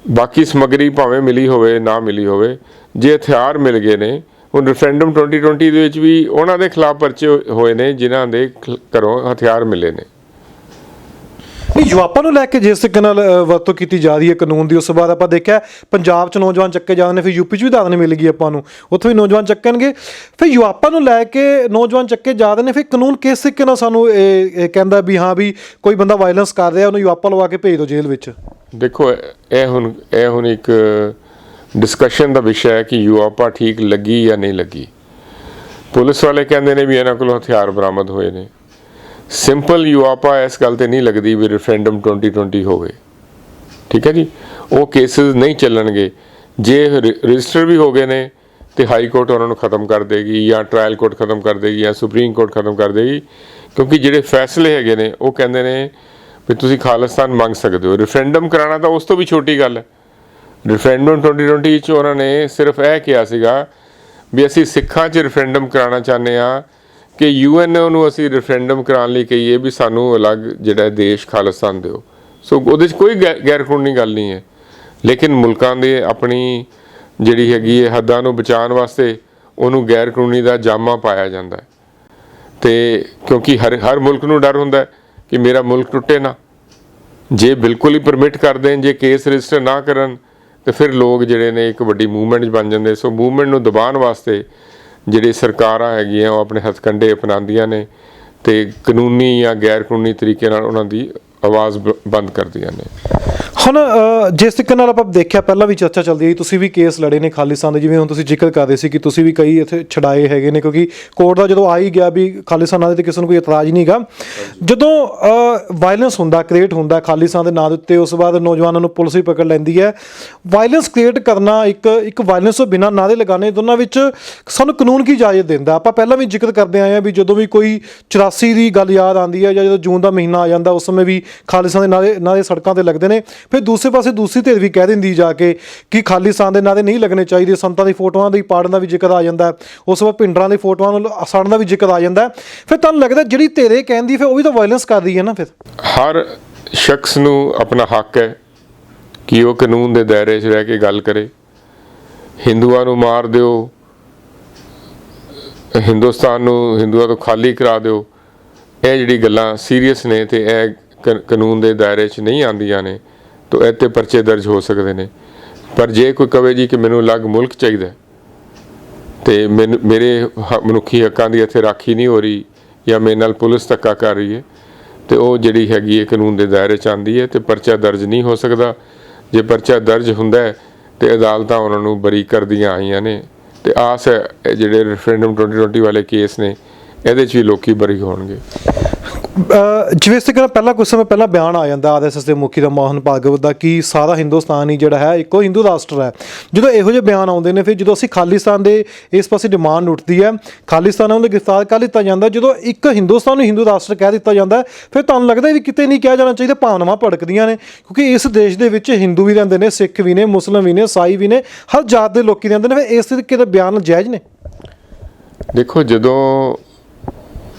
ਬਾਕੀ ਸਮੱਗਰੀ ਭਾਵੇਂ ਮਿਲੀ ਹੋਵੇ ਨਾ ਮਿਲੀ ਹੋਵੇ, ਜੇ ਹਥਿਆਰ ਮਿਲ ਗਏ ਨੇ, ਹੁਣ ਰੈਫਰੈਂਡਮ 2020 ਦੇ ਵਿੱਚ ਵੀ ਉਹਨਾਂ ਦੇ ਖਿਲਾਫ ਪਰਚੇ ਹੋਏ ਨੇ ਜਿਨ੍ਹਾਂ ਦੇ ਘਰੋਂ ਹਥਿਆਰ ਮਿਲੇ ਨੇ। ਨਹੀਂ, ਜਵਾਬਾਂ ਨੂੰ ਲੈ ਕੇ ਜਿਸ ਤਰੀਕੇ ਨਾਲ ਵਰਤੋਂ ਕੀਤੀ ਜਾ ਰਹੀ ਹੈ ਕਾਨੂੰਨ ਦੀ, ਉਸ ਤੋਂ ਬਾਅਦ ਆਪਾਂ ਦੇਖਿਆ ਪੰਜਾਬ 'ਚ ਨੌਜਵਾਨ ਚੱਕੇ ਜਾਂਦੇ ਨੇ, ਫਿਰ ਯੂਪੀ 'ਚ ਵੀ ਦਾਦ ਮਿਲ ਗਈ ਆਪਾਂ ਨੂੰ, ਉੱਥੇ ਵੀ ਨੌਜਵਾਨ ਚੱਕਣਗੇ। ਫਿਰ ਜਵਾਬਾਂ ਨੂੰ ਲੈ ਕੇ ਨੌਜਵਾਨ ਚੱਕੇ ਜਾਂਦੇ ਨੇ, ਫਿਰ ਕਾਨੂੰਨ ਕਿਸ ਤਰੀਕੇ ਨਾਲ ਸਾਨੂੰ ਇਹ ਕਹਿੰਦਾ ਵੀ ਹਾਂ ਵੀ ਕੋਈ ਬੰਦਾ ਵਾਇਲੈਂਸ ਕਰ ਰਿਹਾ ਉਹਨੂੰ ਜਵਾਬਾਂ ਲਵਾ ਕੇ ਭੇਜ ਦਿਓ ਜੇਲ੍ਹ ਵਿੱਚ। ਦੇਖੋ, ਇਹ ਹੁਣ ਇੱਕ ਡਿਸਕਸ਼ਨ ਦਾ ਵਿਸ਼ਾ ਹੈ ਕਿ ਯੂਆਪਾ ਠੀਕ ਲੱਗੀ ਜਾਂ ਨਹੀਂ ਲੱਗੀ। ਪੁਲਿਸ ਵਾਲੇ ਕਹਿੰਦੇ ਨੇ ਵੀ ਇਹਨਾਂ ਕੋਲੋਂ ਹਥਿਆਰ ਬਰਾਮਦ ਹੋਏ ਨੇ। ਸਿੰਪਲ ਯੂਆਪਾ ਇਸ ਗੱਲ ਤੇ ਨਹੀਂ ਲੱਗਦੀ ਵੀ ਰੈਫਰੈਂਡਮ 2020 ਹੋਵੇ, ਠੀਕ ਹੈ ਜੀ। ਉਹ ਕੇਸਿਸ ਨਹੀਂ ਚੱਲਣਗੇ। ਜੇ ਰਜਿਸਟਰ ਵੀ ਹੋ ਗਏ ਨੇ ਤੇ ਹਾਈ ਕੋਰਟ ਉਹਨਾਂ ਨੂੰ ਖਤਮ ਕਰ ਦੇਗੀ, ਜਾਂ ਟ੍ਰਾਇਲ ਕੋਰਟ ਖਤਮ ਕਰ ਦੇਗੀ, ਜਾਂ ਸੁਪਰੀਮ ਕੋਰਟ ਖਤਮ ਕਰ ਦੇਗੀ, ਕਿਉਂਕਿ ਜਿਹੜੇ ਫੈਸਲੇ ਹੈਗੇ ਨੇ ਉਹ ਕਹਿੰਦੇ ਨੇ ਵੀ ਤੁਸੀਂ ਖਾਲਿਸਤਾਨ ਮੰਗ ਸਕਦੇ ਹੋ। ਰੈਫਰੈਂਡਮ ਕਰਾਉਣਾ ਤਾਂ ਉਸ ਤੋਂ ਵੀ ਛੋਟੀ ਗੱਲ ਹੈ। ਰੈਫਰੈਂਡਮ 2020 'ਚ ਉਹਨਾਂ ਨੇ ਸਿਰਫ ਇਹ ਕਿਹਾ ਸੀਗਾ ਵੀ ਅਸੀਂ ਸਿੱਖਾਂ 'ਚ ਰੈਫਰੈਂਡਮ ਕਰਾਉਣਾ ਚਾਹੁੰਦੇ ਹਾਂ ਕਿ ਯੂਐਨਓ ਨੂੰ ਅਸੀਂ ਰੈਫਰੈਂਡਮ ਕਰਾਉਣ ਲਈ ਕਹੀਏ ਵੀ ਸਾਨੂੰ ਅਲੱਗ ਜਿਹੜਾ ਦੇਸ਼ ਖਾਲਿਸਤਾਨ ਦਿਓ। ਸੋ ਉਹਦੇ 'ਚ ਕੋਈ ਗੈਰ ਕਾਨੂੰਨੀ ਗੱਲ ਨਹੀਂ ਹੈ। ਲੇਕਿਨ ਮੁਲਕਾਂ ਦੇ ਆਪਣੀ ਜਿਹੜੀ ਹੈਗੀ ਹੈ ਹੱਦਾਂ ਨੂੰ ਬਚਾਉਣ ਵਾਸਤੇ ਉਹਨੂੰ ਗੈਰ ਕਾਨੂੰਨੀ ਦਾ ਜਾਮਾ ਪਾਇਆ ਜਾਂਦਾ ਹੈ। ਅਤੇ ਕਿਉਂਕਿ ਹਰ ਮੁਲਕ ਨੂੰ ਡਰ ਹੁੰਦਾ ਕਿ ਮੇਰਾ ਮੁਲਕ ਟੁੱਟੇ ਨਾ। ਜੇ ਬਿਲਕੁਲ ਹੀ ਪਰਮਿਟ ਕਰ ਦੇਣ, ਜੇ ਕੇਸ ਰਜਿਸਟਰ ਨਾ ਕਰਨ, ਤੇ ਫਿਰ ਲੋਕ ਜਿਹੜੇ ਨੇ ਇੱਕ ਵੱਡੀ ਮੂਵਮੈਂਟ ਬਣ ਜਾਂਦੇ। ਸੋ ਮੂਵਮੈਂਟ ਨੂੰ ਦਬਾਉਣ ਵਾਸਤੇ ਜਿਹੜੀ ਸਰਕਾਰਾਂ ਹੈਗੀਆਂ ਉਹ ਆਪਣੇ ਹੱਥਕੰਡੇ ਅਪਣਾਉਂਦੀਆਂ ਨੇ ਅਤੇ ਕਾਨੂੰਨੀ ਜਾਂ ਗੈਰ ਕਾਨੂੰਨੀ ਤਰੀਕੇ ਨਾਲ ਉਹਨਾਂ ਦੀ ਆਵਾਜ਼ ਬੰਦ ਕਰਦੀਆਂ ਨੇ। ਹੁਣ ਜਿਸ ਤਰੀਕੇ ਨਾਲ ਆਪਾਂ ਦੇਖਿਆ, ਪਹਿਲਾਂ ਵੀ ਚਰਚਾ ਚੱਲਦੀ ਹੈ, ਤੁਸੀਂ ਵੀ ਕੇਸ ਲੜੇ ਨੇ ਖਾਲਿਸਤਾਨ ਦੇ, ਜਿਵੇਂ ਹੁਣ ਤੁਸੀਂ ਜ਼ਿਕਰ ਕਰ ਰਹੇ ਸੀ ਕਿ ਤੁਸੀਂ ਵੀ ਕਈ ਇੱਥੇ ਛਡਾਏ ਹੈਗੇ ਨੇ, ਕਿਉਂਕਿ ਕੋਰਟ ਦਾ ਜਦੋਂ ਆ ਹੀ ਗਿਆ ਵੀ ਖਾਲਿਸਤਾਨ ਨਾਂ ਦੇ ਤੇ ਕਿਸੇ ਨੂੰ ਕੋਈ ਇਤਰਾਜ਼ ਨਹੀਂ ਹੈਗਾ। ਜਦੋਂ ਵਾਇਲੈਂਸ ਹੁੰਦਾ, ਕ੍ਰੀਏਟ ਹੁੰਦਾ ਖਾਲਿਸਤਾਨ ਦੇ ਨਾਂ ਦੇ ਉੱਤੇ, ਉਸ ਤੋਂ ਬਾਅਦ ਨੌਜਵਾਨਾਂ ਨੂੰ ਪੁਲਿਸ ਵੀ ਪਕੜ ਲੈਂਦੀ ਹੈ। ਵਾਇਲੈਂਸ ਕ੍ਰੀਏਟ ਕਰਨਾ, ਇੱਕ ਵਾਇਲੈਂਸ ਤੋਂ ਬਿਨਾਂ ਨਾਅਰੇ ਲਗਾਉਣੇ, ਦੋਨਾਂ ਵਿੱਚ ਸਾਨੂੰ ਕਾਨੂੰਨ ਕੀ ਇਜਾਜ਼ਤ ਦਿੰਦਾ? ਆਪਾਂ ਪਹਿਲਾਂ ਵੀ ਜ਼ਿਕਰ ਕਰਦੇ ਆਏ ਹਾਂ ਵੀ ਜਦੋਂ ਵੀ ਕੋਈ 84 ਦੀ ਗੱਲ ਯਾਦ ਆਉਂਦੀ ਹੈ, ਜਾਂ ਜਦੋਂ ਜੂਨ ਦਾ ਮਹੀਨਾ ਆ ਜਾਂਦਾ, ਉਸ ਸਮੇਂ ਵੀ ਖਾਲਿਸਤਾਨ ਦੇ ਨਾਅਰੇ ਸੜਕਾਂ 'ਤੇ ਲੱਗਦੇ ਨੇ। ਫਿਰ ਦੂਸਰੇ ਪਾਸੇ ਦੂਸਰੀ ਧਿਰ ਵੀ ਕਹਿ ਦਿੰਦੀ ਜਾ ਕੇ ਕਿ ਖਾਲਿਸਤਾਨ ਦੇ ਨਾਅਰੇ ਨਹੀਂ ਲੱਗਣੇ ਚਾਹੀਦੇ। ਸੰਤਾਂ ਦੀ ਫੋਟੋਆਂ ਦੀ ਪਾੜਨ ਦਾ ਵੀ ਜ਼ਿਕਰ ਆ ਜਾਂਦਾ, ਉਸ ਤੋਂ ਬਾਅਦ ਭਿੰਡਰਾਂ ਦੀ ਫੋਟੋਆਂ ਨੂੰ ਸਾੜਨ ਦਾ ਵੀ ਜ਼ਿਕਰ ਆ ਜਾਂਦਾ। ਫਿਰ ਤੁਹਾਨੂੰ ਲੱਗਦਾ ਜਿਹੜੀ ਧਿਰੇ ਕਹਿੰਦੀ ਫਿਰ ਉਹ ਵੀ ਤਾਂ ਵਾਇਲੈਂਸ ਕਰ ਰਹੀ ਹੈ ਨਾ। ਫਿਰ ਹਰ ਸ਼ਖਸ ਨੂੰ ਆਪਣਾ ਹੱਕ ਹੈ ਕਿ ਉਹ ਕਾਨੂੰਨ ਦੇ ਦਾਇਰੇ 'ਚ ਰਹਿ ਕੇ ਗੱਲ ਕਰੇ। ਹਿੰਦੂਆਂ ਨੂੰ ਮਾਰ ਦਿਓ, ਹਿੰਦੁਸਤਾਨ ਨੂੰ ਹਿੰਦੂਆਂ ਤੋਂ ਖਾਲੀ ਕਰਾ ਦਿਓ, ਇਹ ਜਿਹੜੀ ਗੱਲਾਂ ਸੀਰੀਅਸ ਨੇ ਅਤੇ ਇਹ ਕਾਨੂੰਨ ਦੇ ਦਾਇਰੇ 'ਚ ਨਹੀਂ ਆਉਂਦੀਆਂ ਨੇ, ਤਾਂ ਇਹ 'ਤੇ ਪਰਚੇ ਦਰਜ ਹੋ ਸਕਦੇ ਨੇ। ਪਰ ਜੇ ਕੋਈ ਕਹੇ ਜੀ ਕਿ ਮੈਨੂੰ ਅਲੱਗ ਮੁਲਕ ਚਾਹੀਦਾ ਅਤੇ ਮੇਰੇ ਮਨੁੱਖੀ ਹੱਕਾਂ ਦੀ ਇੱਥੇ ਰਾਖੀ ਨਹੀਂ ਹੋ ਰਹੀ, ਜਾਂ ਮੇਰੇ ਨਾਲ ਪੁਲਿਸ ਧੱਕਾ ਕਰ ਰਹੀ ਹੈ, ਅਤੇ ਉਹ ਜਿਹੜੀ ਹੈਗੀ ਹੈ ਕਾਨੂੰਨ ਦੇ ਦਾਇਰੇ 'ਚ ਆਉਂਦੀ ਹੈ ਅਤੇ ਪਰਚਾ ਦਰਜ ਨਹੀਂ ਹੋ ਸਕਦਾ। ਜੇ ਪਰਚਾ ਦਰਜ ਹੁੰਦਾ ਹੈ ਅਤੇ ਅਦਾਲਤਾਂ ਉਹਨਾਂ ਨੂੰ ਬਰੀ ਕਰਦੀਆਂ ਆਈਆਂ ਨੇ, ਅਤੇ ਆਸ ਹੈ ਜਿਹੜੇ ਰੈਫਰੈਂਡਮ 2020 ਵਾਲੇ ਕੇਸ ਨੇ ਇਹਦੇ 'ਚ ਵੀ ਲੋਕੀ ਬਰੀ ਹੋਣਗੇ। ਜਿਵੇਂ ਇਸ ਤਰੀਕੇ ਨਾਲ ਪਹਿਲਾਂ ਕੁਝ ਸਮੇਂ ਪਹਿਲਾਂ ਬਿਆਨ ਆ ਜਾਂਦਾ RSS ਦੇ ਮੁਖੀ ਦਾ, ਮੋਹਨ ਭਾਗਵਤ ਦਾ, ਕਿ ਸਾਰਾ ਹਿੰਦੁਸਤਾਨ ਹੀ ਜਿਹੜਾ ਹੈ ਇੱਕੋ ਹਿੰਦੂ ਰਾਸ਼ਟਰ ਹੈ। ਜਦੋਂ ਇਹੋ ਜਿਹੇ ਬਿਆਨ ਆਉਂਦੇ ਨੇ, ਫਿਰ ਜਦੋਂ ਅਸੀਂ ਖਾਲਿਸਤਾਨ ਦੇ ਇਸ ਪਾਸੇ ਡਿਮਾਂਡ ਉੱਠਦੀ ਹੈ, ਖਾਲਿਸਤਾਨ ਨੂੰ ਗ੍ਰਿਫਤਾਰ ਕਰ ਲਿੱਤਾ ਜਾਂਦਾ, ਜਦੋਂ ਇੱਕ ਹਿੰਦੁਸਤਾਨ ਨੂੰ ਹਿੰਦੂ ਰਾਸ਼ਟਰ ਕਹਿ ਦਿੱਤਾ ਜਾਂਦਾ, ਫਿਰ ਤੁਹਾਨੂੰ ਲੱਗਦਾ ਵੀ ਕਿਤੇ ਨਹੀਂ ਕਿਹਾ ਜਾਣਾ ਚਾਹੀਦਾ? ਭਾਵਨਾਵਾਂ ਭੜਕਦੀਆਂ ਨੇ, ਕਿਉਂਕਿ ਇਸ ਦੇਸ਼ ਦੇ ਵਿੱਚ ਹਿੰਦੂ ਵੀ ਰਹਿੰਦੇ ਨੇ, ਸਿੱਖ ਵੀ ਨੇ, ਮੁਸਲਿਮ ਵੀ ਨੇ, ਈਸਾਈ ਵੀ ਨੇ, ਹਰ ਜਾਤ ਦੇ ਲੋਕ ਰਹਿੰਦੇ ਨੇ। ਫਿਰ ਇਸ ਤਰੀਕੇ ਦੇ ਬਿਆਨ ਜਾਇਜ਼ ਨੇ? ਦੇਖੋ, ਜਦੋਂ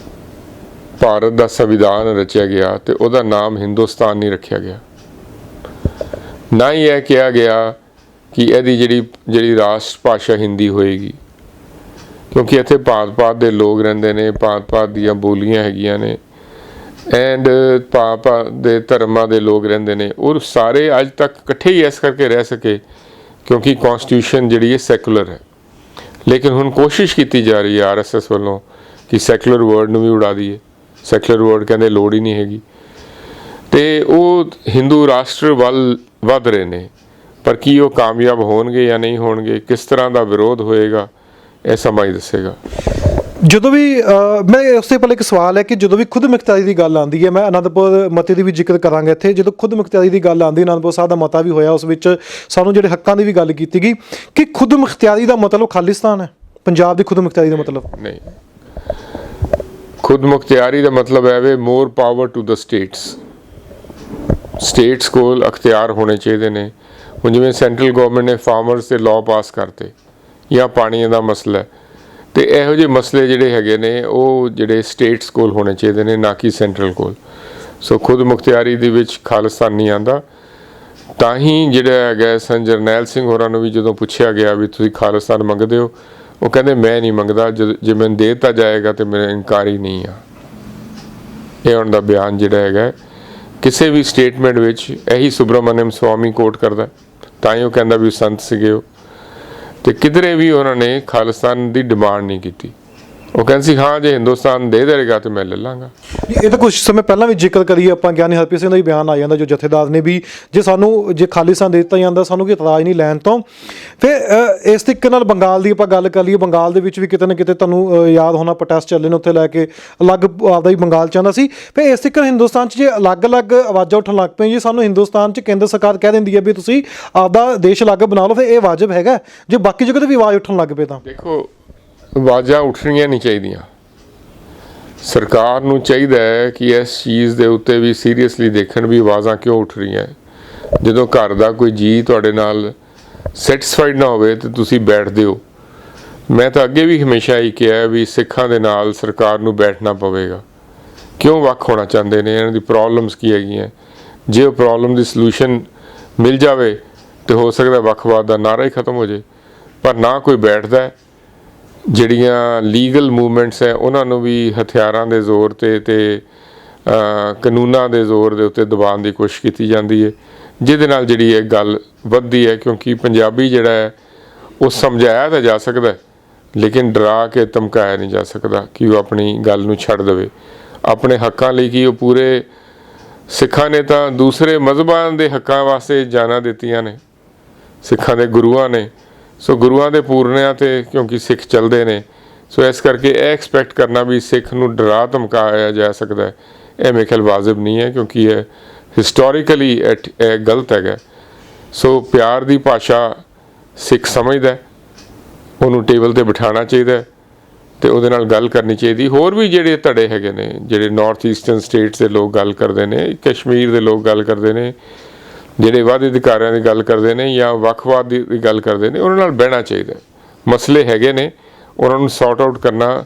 ਭਾਰਤ ਦਾ ਸੰਵਿਧਾਨ ਰਚਿਆ ਗਿਆ ਤੇ ਉਹਦਾ ਨਾਮ ਹਿੰਦੁਸਤਾਨ ਨਹੀਂ ਰੱਖਿਆ ਗਿਆ, ਨਾ ਹੀ ਇਹ ਕਿਹਾ ਗਿਆ ਕਿ ਇਹਦੀ ਜਿਹੜੀ ਰਾਸ਼ਟਰ ਭਾਸ਼ਾ ਹਿੰਦੀ ਹੋਏਗੀ, ਕਿਉਂਕਿ ਇੱਥੇ ਭਾਂਤ-ਭਾਂਤ ਦੇ ਲੋਕ ਰਹਿੰਦੇ ਨੇ, ਭਾਂਤ-ਭਾਂਤ ਦੀਆਂ ਬੋਲੀਆਂ ਹੈਗੀਆਂ ਨੇ, ਐਂਡ ਭਾਂਤ-ਭਾਂਤ ਦੇ ਧਰਮਾਂ ਦੇ ਲੋਕ ਰਹਿੰਦੇ ਨੇ, ਔਰ ਸਾਰੇ ਅੱਜ ਤੱਕ ਇਕੱਠੇ ਹੀ ਇਸ ਕਰਕੇ ਰਹਿ ਸਕੇ ਕਿਉਂਕਿ ਕੌਨਸਟੀਟਿਊਸ਼ਨ ਜਿਹੜੀ ਹੈ ਸੈਕੂਲਰ ਹੈ। ਲੇਕਿਨ ਹੁਣ ਕੋਸ਼ਿਸ਼ ਕੀਤੀ ਜਾ ਰਹੀ ਹੈ RSS ਵੱਲੋਂ ਕਿ ਸੈਕੂਲਰ ਵਰਡ ਨੂੰ ਵੀ ਉਡਾ ਦਈਏ। ਸੈਕੂਲਰ ਵਰਡ ਕਹਿੰਦੇ ਲੋੜ ਹੀ ਨਹੀਂ ਹੈਗੀ, ਅਤੇ ਉਹ ਹਿੰਦੂ ਰਾਸ਼ਟਰ ਵੱਲ ਵੱਧ ਰਹੇ ਨੇ। ਪਰ ਕੀ ਉਹ ਕਾਮਯਾਬ ਹੋਣਗੇ ਜਾਂ ਨਹੀਂ ਹੋਣਗੇ, ਕਿਸ ਤਰ੍ਹਾਂ ਦਾ ਵਿਰੋਧ ਹੋਏਗਾ, ਇਹ ਸਮਾਂ ਹੀ ਦੱਸੇਗਾ। ਜਦੋਂ ਵੀ ਮੈਂ ਉਸ ਤੋਂ ਪਹਿਲਾਂ ਇੱਕ ਸਵਾਲ ਹੈ ਕਿ ਜਦੋਂ ਵੀ ਖੁਦ ਮੁਖਤਿਆਰੀ ਦੀ ਗੱਲ ਆਉਂਦੀ ਹੈ, ਮੈਂ ਅਨੰਦਪੁਰ ਮਤੇ ਦੀ ਵੀ ਜ਼ਿਕਰ ਕਰਾਂਗਾ ਇੱਥੇ, ਜਦੋਂ ਖੁਦ ਮੁਖਤਿਆਰੀ ਦੀ ਗੱਲ ਆਉਂਦੀ, ਅਨੰਦਪੁਰ ਸਾਹਿਬ ਦਾ ਮਤਾ ਵੀ ਹੋਇਆ, ਉਸ ਵਿੱਚ ਸਾਨੂੰ ਜਿਹੜੇ ਹੱਕਾਂ ਦੀ ਵੀ ਗੱਲ ਕੀਤੀ ਗਈ ਕਿ ਖੁਦ ਮੁਖਤਿਆਰੀ ਦਾ ਮਤਲਬ ਖਾਲਿਸਤਾਨ ਹੈ। ਪੰਜਾਬ ਦੀ ਖੁਦ ਮੁਖਤਿਆਰੀ ਦਾ ਮਤਲਬ ਨਹੀਂ, ਖੁਦ ਮੁਖਤਿਆਰੀ ਦਾ ਮਤਲਬ ਹੈ ਵੇ ਮੋਰ ਪਾਵਰ ਟੂ ਦ ਸਟੇਟਸ ਕੋਲ ਅਖਤਿਆਰ ਹੋਣੇ ਚਾਹੀਦੇ ਨੇ। ਹੁਣ ਜਿਵੇਂ ਸੈਂਟਰਲ ਗੌਰਮੈਂਟ ਨੇ ਫਾਰਮਰਸ ਦੇ ਲਾਅ ਪਾਸ ਕਰਤੇ, ਜਾਂ ਪਾਣੀ ਦਾ ਮਸਲਾ, ਅਤੇ ਇਹੋ ਜਿਹੇ ਮਸਲੇ ਜਿਹੜੇ ਹੈਗੇ ਨੇ ਉਹ ਜਿਹੜੇ ਸਟੇਟਸ ਕੋਲ ਹੋਣੇ ਚਾਹੀਦੇ ਨੇ, ਨਾ ਕਿ ਸੈਂਟਰਲ ਕੋਲ। ਸੋ ਖੁਦ ਮੁਖਤਿਆਰੀ ਦੇ ਵਿੱਚ ਖਾਲਿਸਤਾਨ ਨਹੀਂ ਆਉਂਦਾ, ਤਾਂ ਹੀ ਜਿਹੜਾ ਹੈਗਾ ਸਨ ਜਰਨੈਲ ਸਿੰਘ ਹੋਰਾਂ ਨੂੰ ਵੀ ਜਦੋਂ ਪੁੱਛਿਆ ਗਿਆ ਵੀ ਤੁਸੀਂ ਖਾਲਿਸਤਾਨ ਮੰਗਦੇ ਹੋ, ਉਹ ਕਹਿੰਦੇ ਮੈਂ ਨਹੀਂ ਮੰਗਦਾ, ਜੇ ਮੈਨੂੰ ਦੇ ਦਿੱਤਾ ਜਾਏਗਾ ਤੇ ਮੇਰਾ ਇਨਕਾਰ ਹੀ ਨਹੀਂ ਆ। ਇਹ ਉਹਨਾਂ ਦਾ ਬਿਆਨ ਜਿਹੜਾ ਹੈਗਾ ਕਿਸੇ ਵੀ ਸਟੇਟਮੈਂਟ ਵਿੱਚ ਇਹੀ ਸੁਬਰਾਮਨਿਅਮ ਸਵਾਮੀ ਕੋਟ ਕਰਦਾ, ਤਾਂ ਹੀ ਉਹ ਕਹਿੰਦਾ ਵੀ ਸੰਤ ਸੀਗੇ ਉਹ, ਤੇ ਕਿਧਰੇ ਵੀ ਉਹਨਾਂ ਨੇ ਖਾਲਿਸਤਾਨ ਦੀ ਡਿਮਾਂਡ ਨਹੀਂ ਕੀਤੀ। ਉਹ ਕਹਿੰਦੇ ਸੀ ਹਾਂ ਜੇ ਹਿੰਦੁਸਤਾਨ ਦੇ ਦੇਗਾ ਤੇ ਮੈਂ ਲੈ ਲਾਂਗਾ। ਇਹ ਤਾਂ ਕੁਝ ਸਮੇਂ ਪਹਿਲਾਂ ਵੀ ਜ਼ਿਕਰ ਕਰੀਏ ਆਪਾਂ, ਗਿਆਨੀ ਹਰਪ੍ਰੀਤ ਸਿੰਘ ਦਾ ਹੀ ਬਿਆਨ ਆ ਜਾਂਦਾ ਜੋ ਜਥੇਦਾਰ ਨੇ ਵੀ ਜੇ ਸਾਨੂੰ ਜੇ ਖਾਲਿਸਤਾਨ ਦੇ ਦਿੱਤਾ ਜਾਂਦਾ ਸਾਨੂੰ ਕੋਈ ਇਤਰਾਜ਼ ਨਹੀਂ ਲੈਣ ਤੋਂ। ਫਿਰ ਇਸ ਤਰੀਕੇ ਨਾਲ ਬੰਗਾਲ ਦੀ ਆਪਾਂ ਗੱਲ ਕਰ ਲਈਏ, ਬੰਗਾਲ ਦੇ ਵਿੱਚ ਵੀ ਕਿਤੇ ਨਾ ਕਿਤੇ ਤੁਹਾਨੂੰ ਯਾਦ ਹੋਣਾ ਪ੍ਰੋਟੈਸਟ ਚੱਲੇ ਨੇ, ਉੱਥੇ ਲੈ ਕੇ ਅਲੱਗ ਆਪਦਾ ਹੀ ਬੰਗਾਲ ਚਾਹੁੰਦਾ ਸੀ। ਫਿਰ ਇਸ ਤਰੀਕੇ ਹਿੰਦੁਸਤਾਨ 'ਚ ਜੇ ਅਲੱਗ-ਅਲੱਗ ਆਵਾਜ਼ਾਂ ਉੱਠਣ ਲੱਗ ਪਈਆਂ, ਜੀ ਸਾਨੂੰ ਹਿੰਦੁਸਤਾਨ 'ਚ ਕੇਂਦਰ ਸਰਕਾਰ ਕਹਿ ਦਿੰਦੀ ਹੈ ਵੀ ਤੁਸੀਂ ਆਪਦਾ ਦੇਸ਼ ਅਲੱਗ ਬਣਾ ਲਓ, ਫਿਰ ਇਹ ਵਾਜਬ ਹੈਗਾ ਜੇ ਬਾਕੀ ਜਗ੍ਹਾ 'ਤੇ ਵੀ ਆਵਾਜ਼ ਉੱਠਣ ਲੱਗ ਪਏ ਤਾਂ? ਦੇਖੋ, ਆਵਾਜ਼ਾਂ ਉੱਠਣੀਆਂ ਨਹੀਂ ਚਾਹੀਦੀਆਂ। ਸਰਕਾਰ ਨੂੰ ਚਾਹੀਦਾ ਹੈ ਕਿ ਇਸ ਚੀਜ਼ ਦੇ ਉੱਤੇ ਵੀ ਸੀਰੀਅਸਲੀ ਦੇਖਣ ਵੀ ਆਵਾਜ਼ਾਂ ਕਿਉਂ ਉੱਠ ਰਹੀਆਂ। ਜਦੋਂ ਘਰ ਦਾ ਕੋਈ ਜੀ ਤੁਹਾਡੇ ਨਾਲ ਸੈਟੀਸਫਾਈਡ ਨਾ ਹੋਵੇ ਤੇ ਤੁਸੀਂ ਬੈਠਦੇ ਹੋ। ਮੈਂ ਤਾਂ ਅੱਗੇ ਵੀ ਹਮੇਸ਼ਾ ਹੀ ਕਿਹਾ ਵੀ ਸਿੱਖਾਂ ਦੇ ਨਾਲ ਸਰਕਾਰ ਨੂੰ ਬੈਠਣਾ ਪਵੇਗਾ। ਕਿਉਂ ਵੱਖ ਹੋਣਾ ਚਾਹੁੰਦੇ ਨੇ, ਇਹਨਾਂ ਦੀ ਪ੍ਰੋਬਲਮਸ ਕੀ ਹੈਗੀਆਂ? ਜੇ ਉਹ ਪ੍ਰੋਬਲਮ ਦੀ ਸੋਲੂਸ਼ਨ ਮਿਲ ਜਾਵੇ ਤੇ ਹੋ ਸਕਦਾ ਵੱਖਵਾਦ ਦਾ ਨਾਰਾ ਹੀ ਖਤਮ ਹੋ ਜਾਏ, ਪਰ ਨਾ ਕੋਈ ਬੈਠਦਾ। ਜਿਹੜੀਆਂ ਲੀਗਲ ਮੂਵਮੈਂਟਸ ਹੈ ਉਹਨਾਂ ਨੂੰ ਵੀ ਹਥਿਆਰਾਂ ਦੇ ਜ਼ੋਰ ਤੇ ਕਾਨੂੰਨਾਂ ਦੇ ਜ਼ੋਰ ਦੇ ਉੱਤੇ ਦਬਾਉਣ ਦੀ ਕੋਸ਼ਿਸ਼ ਕੀਤੀ ਜਾਂਦੀ ਹੈ, ਜਿਹਦੇ ਨਾਲ ਜਿਹੜੀ ਇਹ ਗੱਲ ਵੱਧਦੀ ਹੈ। ਕਿਉਂਕਿ ਪੰਜਾਬੀ ਜਿਹੜਾ ਹੈ ਉਹ ਸਮਝਾਇਆ ਤਾਂ ਜਾ ਸਕਦਾ, ਲੇਕਿਨ ਡਰਾ ਕੇ ਧਮਕਾਇਆ ਨਹੀਂ ਜਾ ਸਕਦਾ ਕਿ ਉਹ ਆਪਣੀ ਗੱਲ ਨੂੰ ਛੱਡ ਦੇਵੇ ਆਪਣੇ ਹੱਕਾਂ ਲਈ। ਕਿ ਉਹ ਪੂਰੇ ਸਿੱਖਾਂ ਨੇ ਤਾਂ ਦੂਸਰੇ ਮਜ਼ਹਬਾਂ ਦੇ ਹੱਕਾਂ ਵਾਸਤੇ ਜਾਨਾਂ ਦਿੱਤੀਆਂ ਨੇ, ਸਿੱਖਾਂ ਦੇ ਗੁਰੂਆਂ ਨੇ। ਸੋ ਗੁਰੂਆਂ ਦੇ ਪੂਰਨਿਆਂ ਤੇ ਕਿਉਂਕਿ ਸਿੱਖ ਚੱਲਦੇ ਨੇ, ਸੋ ਇਸ ਕਰਕੇ ਇਹ ਐਕਸਪੈਕਟ ਕਰਨਾ ਵੀ ਸਿੱਖ ਨੂੰ ਡਰਾ ਧਮਕਾਇਆ ਜਾ ਸਕਦਾ ਹੈ, ਇਹ ਮੇਰੇ ਖਿਆਲ ਵਾਜਬ ਨਹੀਂ ਹੈ, ਕਿਉਂਕਿ ਇਹ ਹਿਸਟੋਰੀਕਲੀ ਇਹ ਗਲਤ ਹੈਗਾ। ਸੋ ਪਿਆਰ ਦੀ ਭਾਸ਼ਾ ਸਿੱਖ ਸਮਝਦਾ, ਉਹਨੂੰ ਟੇਬਲ ਤੇ ਬਿਠਾਉਣਾ ਚਾਹੀਦਾ ਤੇ ਉਹਦੇ ਨਾਲ ਗੱਲ ਕਰਨੀ ਚਾਹੀਦੀ। ਹੋਰ ਵੀ ਜਿਹੜੇ ਧੜੇ ਹੈਗੇ ਨੇ, ਜਿਹੜੇ ਨਾਰਥ ਈਸਟਰਨ ਸਟੇਟਸ ਦੇ ਲੋਕ ਗੱਲ ਕਰਦੇ ਨੇ, ਕਸ਼ਮੀਰ ਦੇ ਲੋਕ ਗੱਲ ਕਰਦੇ ਨੇ, ਜਿਹੜੇ ਵਾਅਦੇ ਅਧਿਕਾਰਾਂ ਦੀ ਗੱਲ ਕਰਦੇ ਨੇ ਜਾਂ ਵੱਖਵਾਦ ਦੀ ਗੱਲ ਕਰਦੇ ਨੇ, ਉਹਨਾਂ ਨਾਲ ਬਹਿਣਾ ਚਾਹੀਦਾ। ਮਸਲੇ ਹੈਗੇ ਨੇ, ਉਹਨਾਂ ਨੂੰ ਸੌਰਟ ਆਊਟ ਕਰਨਾ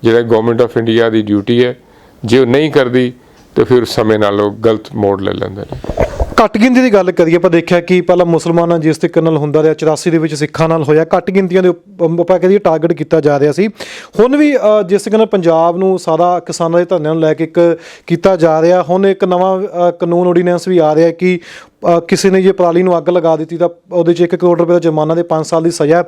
ਜਿਹੜਾ government of India the duty ਹੈ। ਜੇ ਉਹ ਨਹੀਂ ਕਰਦੀ ਤਾਂ ਫਿਰ ਸਮੇਂ ਨਾਲ ਉਹ ਗਲਤ ਮੋੜ ਲੈ ਲੈਂਦੇ ਨੇ। ਘੱਟ ਗਿਣਤੀ ਦੀ ਗੱਲ ਕਰੀਏ, ਆਪਾਂ ਦੇਖਿਆ ਕਿ ਪਹਿਲਾਂ ਮੁਸਲਮਾਨਾਂ ਜਿਸ ਤਰੀਕੇ ਨਾਲ ਹੁੰਦਾ ਰਿਹਾ, 84 ਦੇ ਵਿੱਚ ਸਿੱਖਾਂ ਨਾਲ ਹੋਇਆ, ਘੱਟ ਗਿਣਤੀਆਂ ਦੇ ਆਪਾਂ ਕਹੀਏ ਟਾਰਗੇਟ ਕੀਤਾ ਜਾ ਰਿਹਾ ਸੀ। ਹੁਣ ਵੀ ਜਿਸ ਤਰੀਕੇ ਨਾਲ ਪੰਜਾਬ ਨੂੰ ਸਾਰਾ ਕਿਸਾਨਾਂ ਦੇ ਧਰਨਿਆਂ ਨੂੰ ਲੈ ਕੇ ਇੱਕ ਕੀਤਾ ਜਾ ਰਿਹਾ, ਹੁਣ ਇੱਕ ਨਵਾਂ ਕਾਨੂੰਨ ਆਰਡੀਨੈਂਸ ਵੀ ਆ ਰਿਹਾ ਕਿ ਕਿਸੇ ਨੇ ਜੇ ਪਰਾਲੀ ਨੂੰ ਅੱਗ ਲਗਾ ਦਿੱਤੀ ਤਾਂ ਉਹਦੇ 'ਚ 1 ਕਰੋੜ ਰੁਪਏ ਦਾ ਜੁਰਮਾਨਾ ਤੇ 5 ਸਾਲ ਦੀ ਸਜ਼ਾ।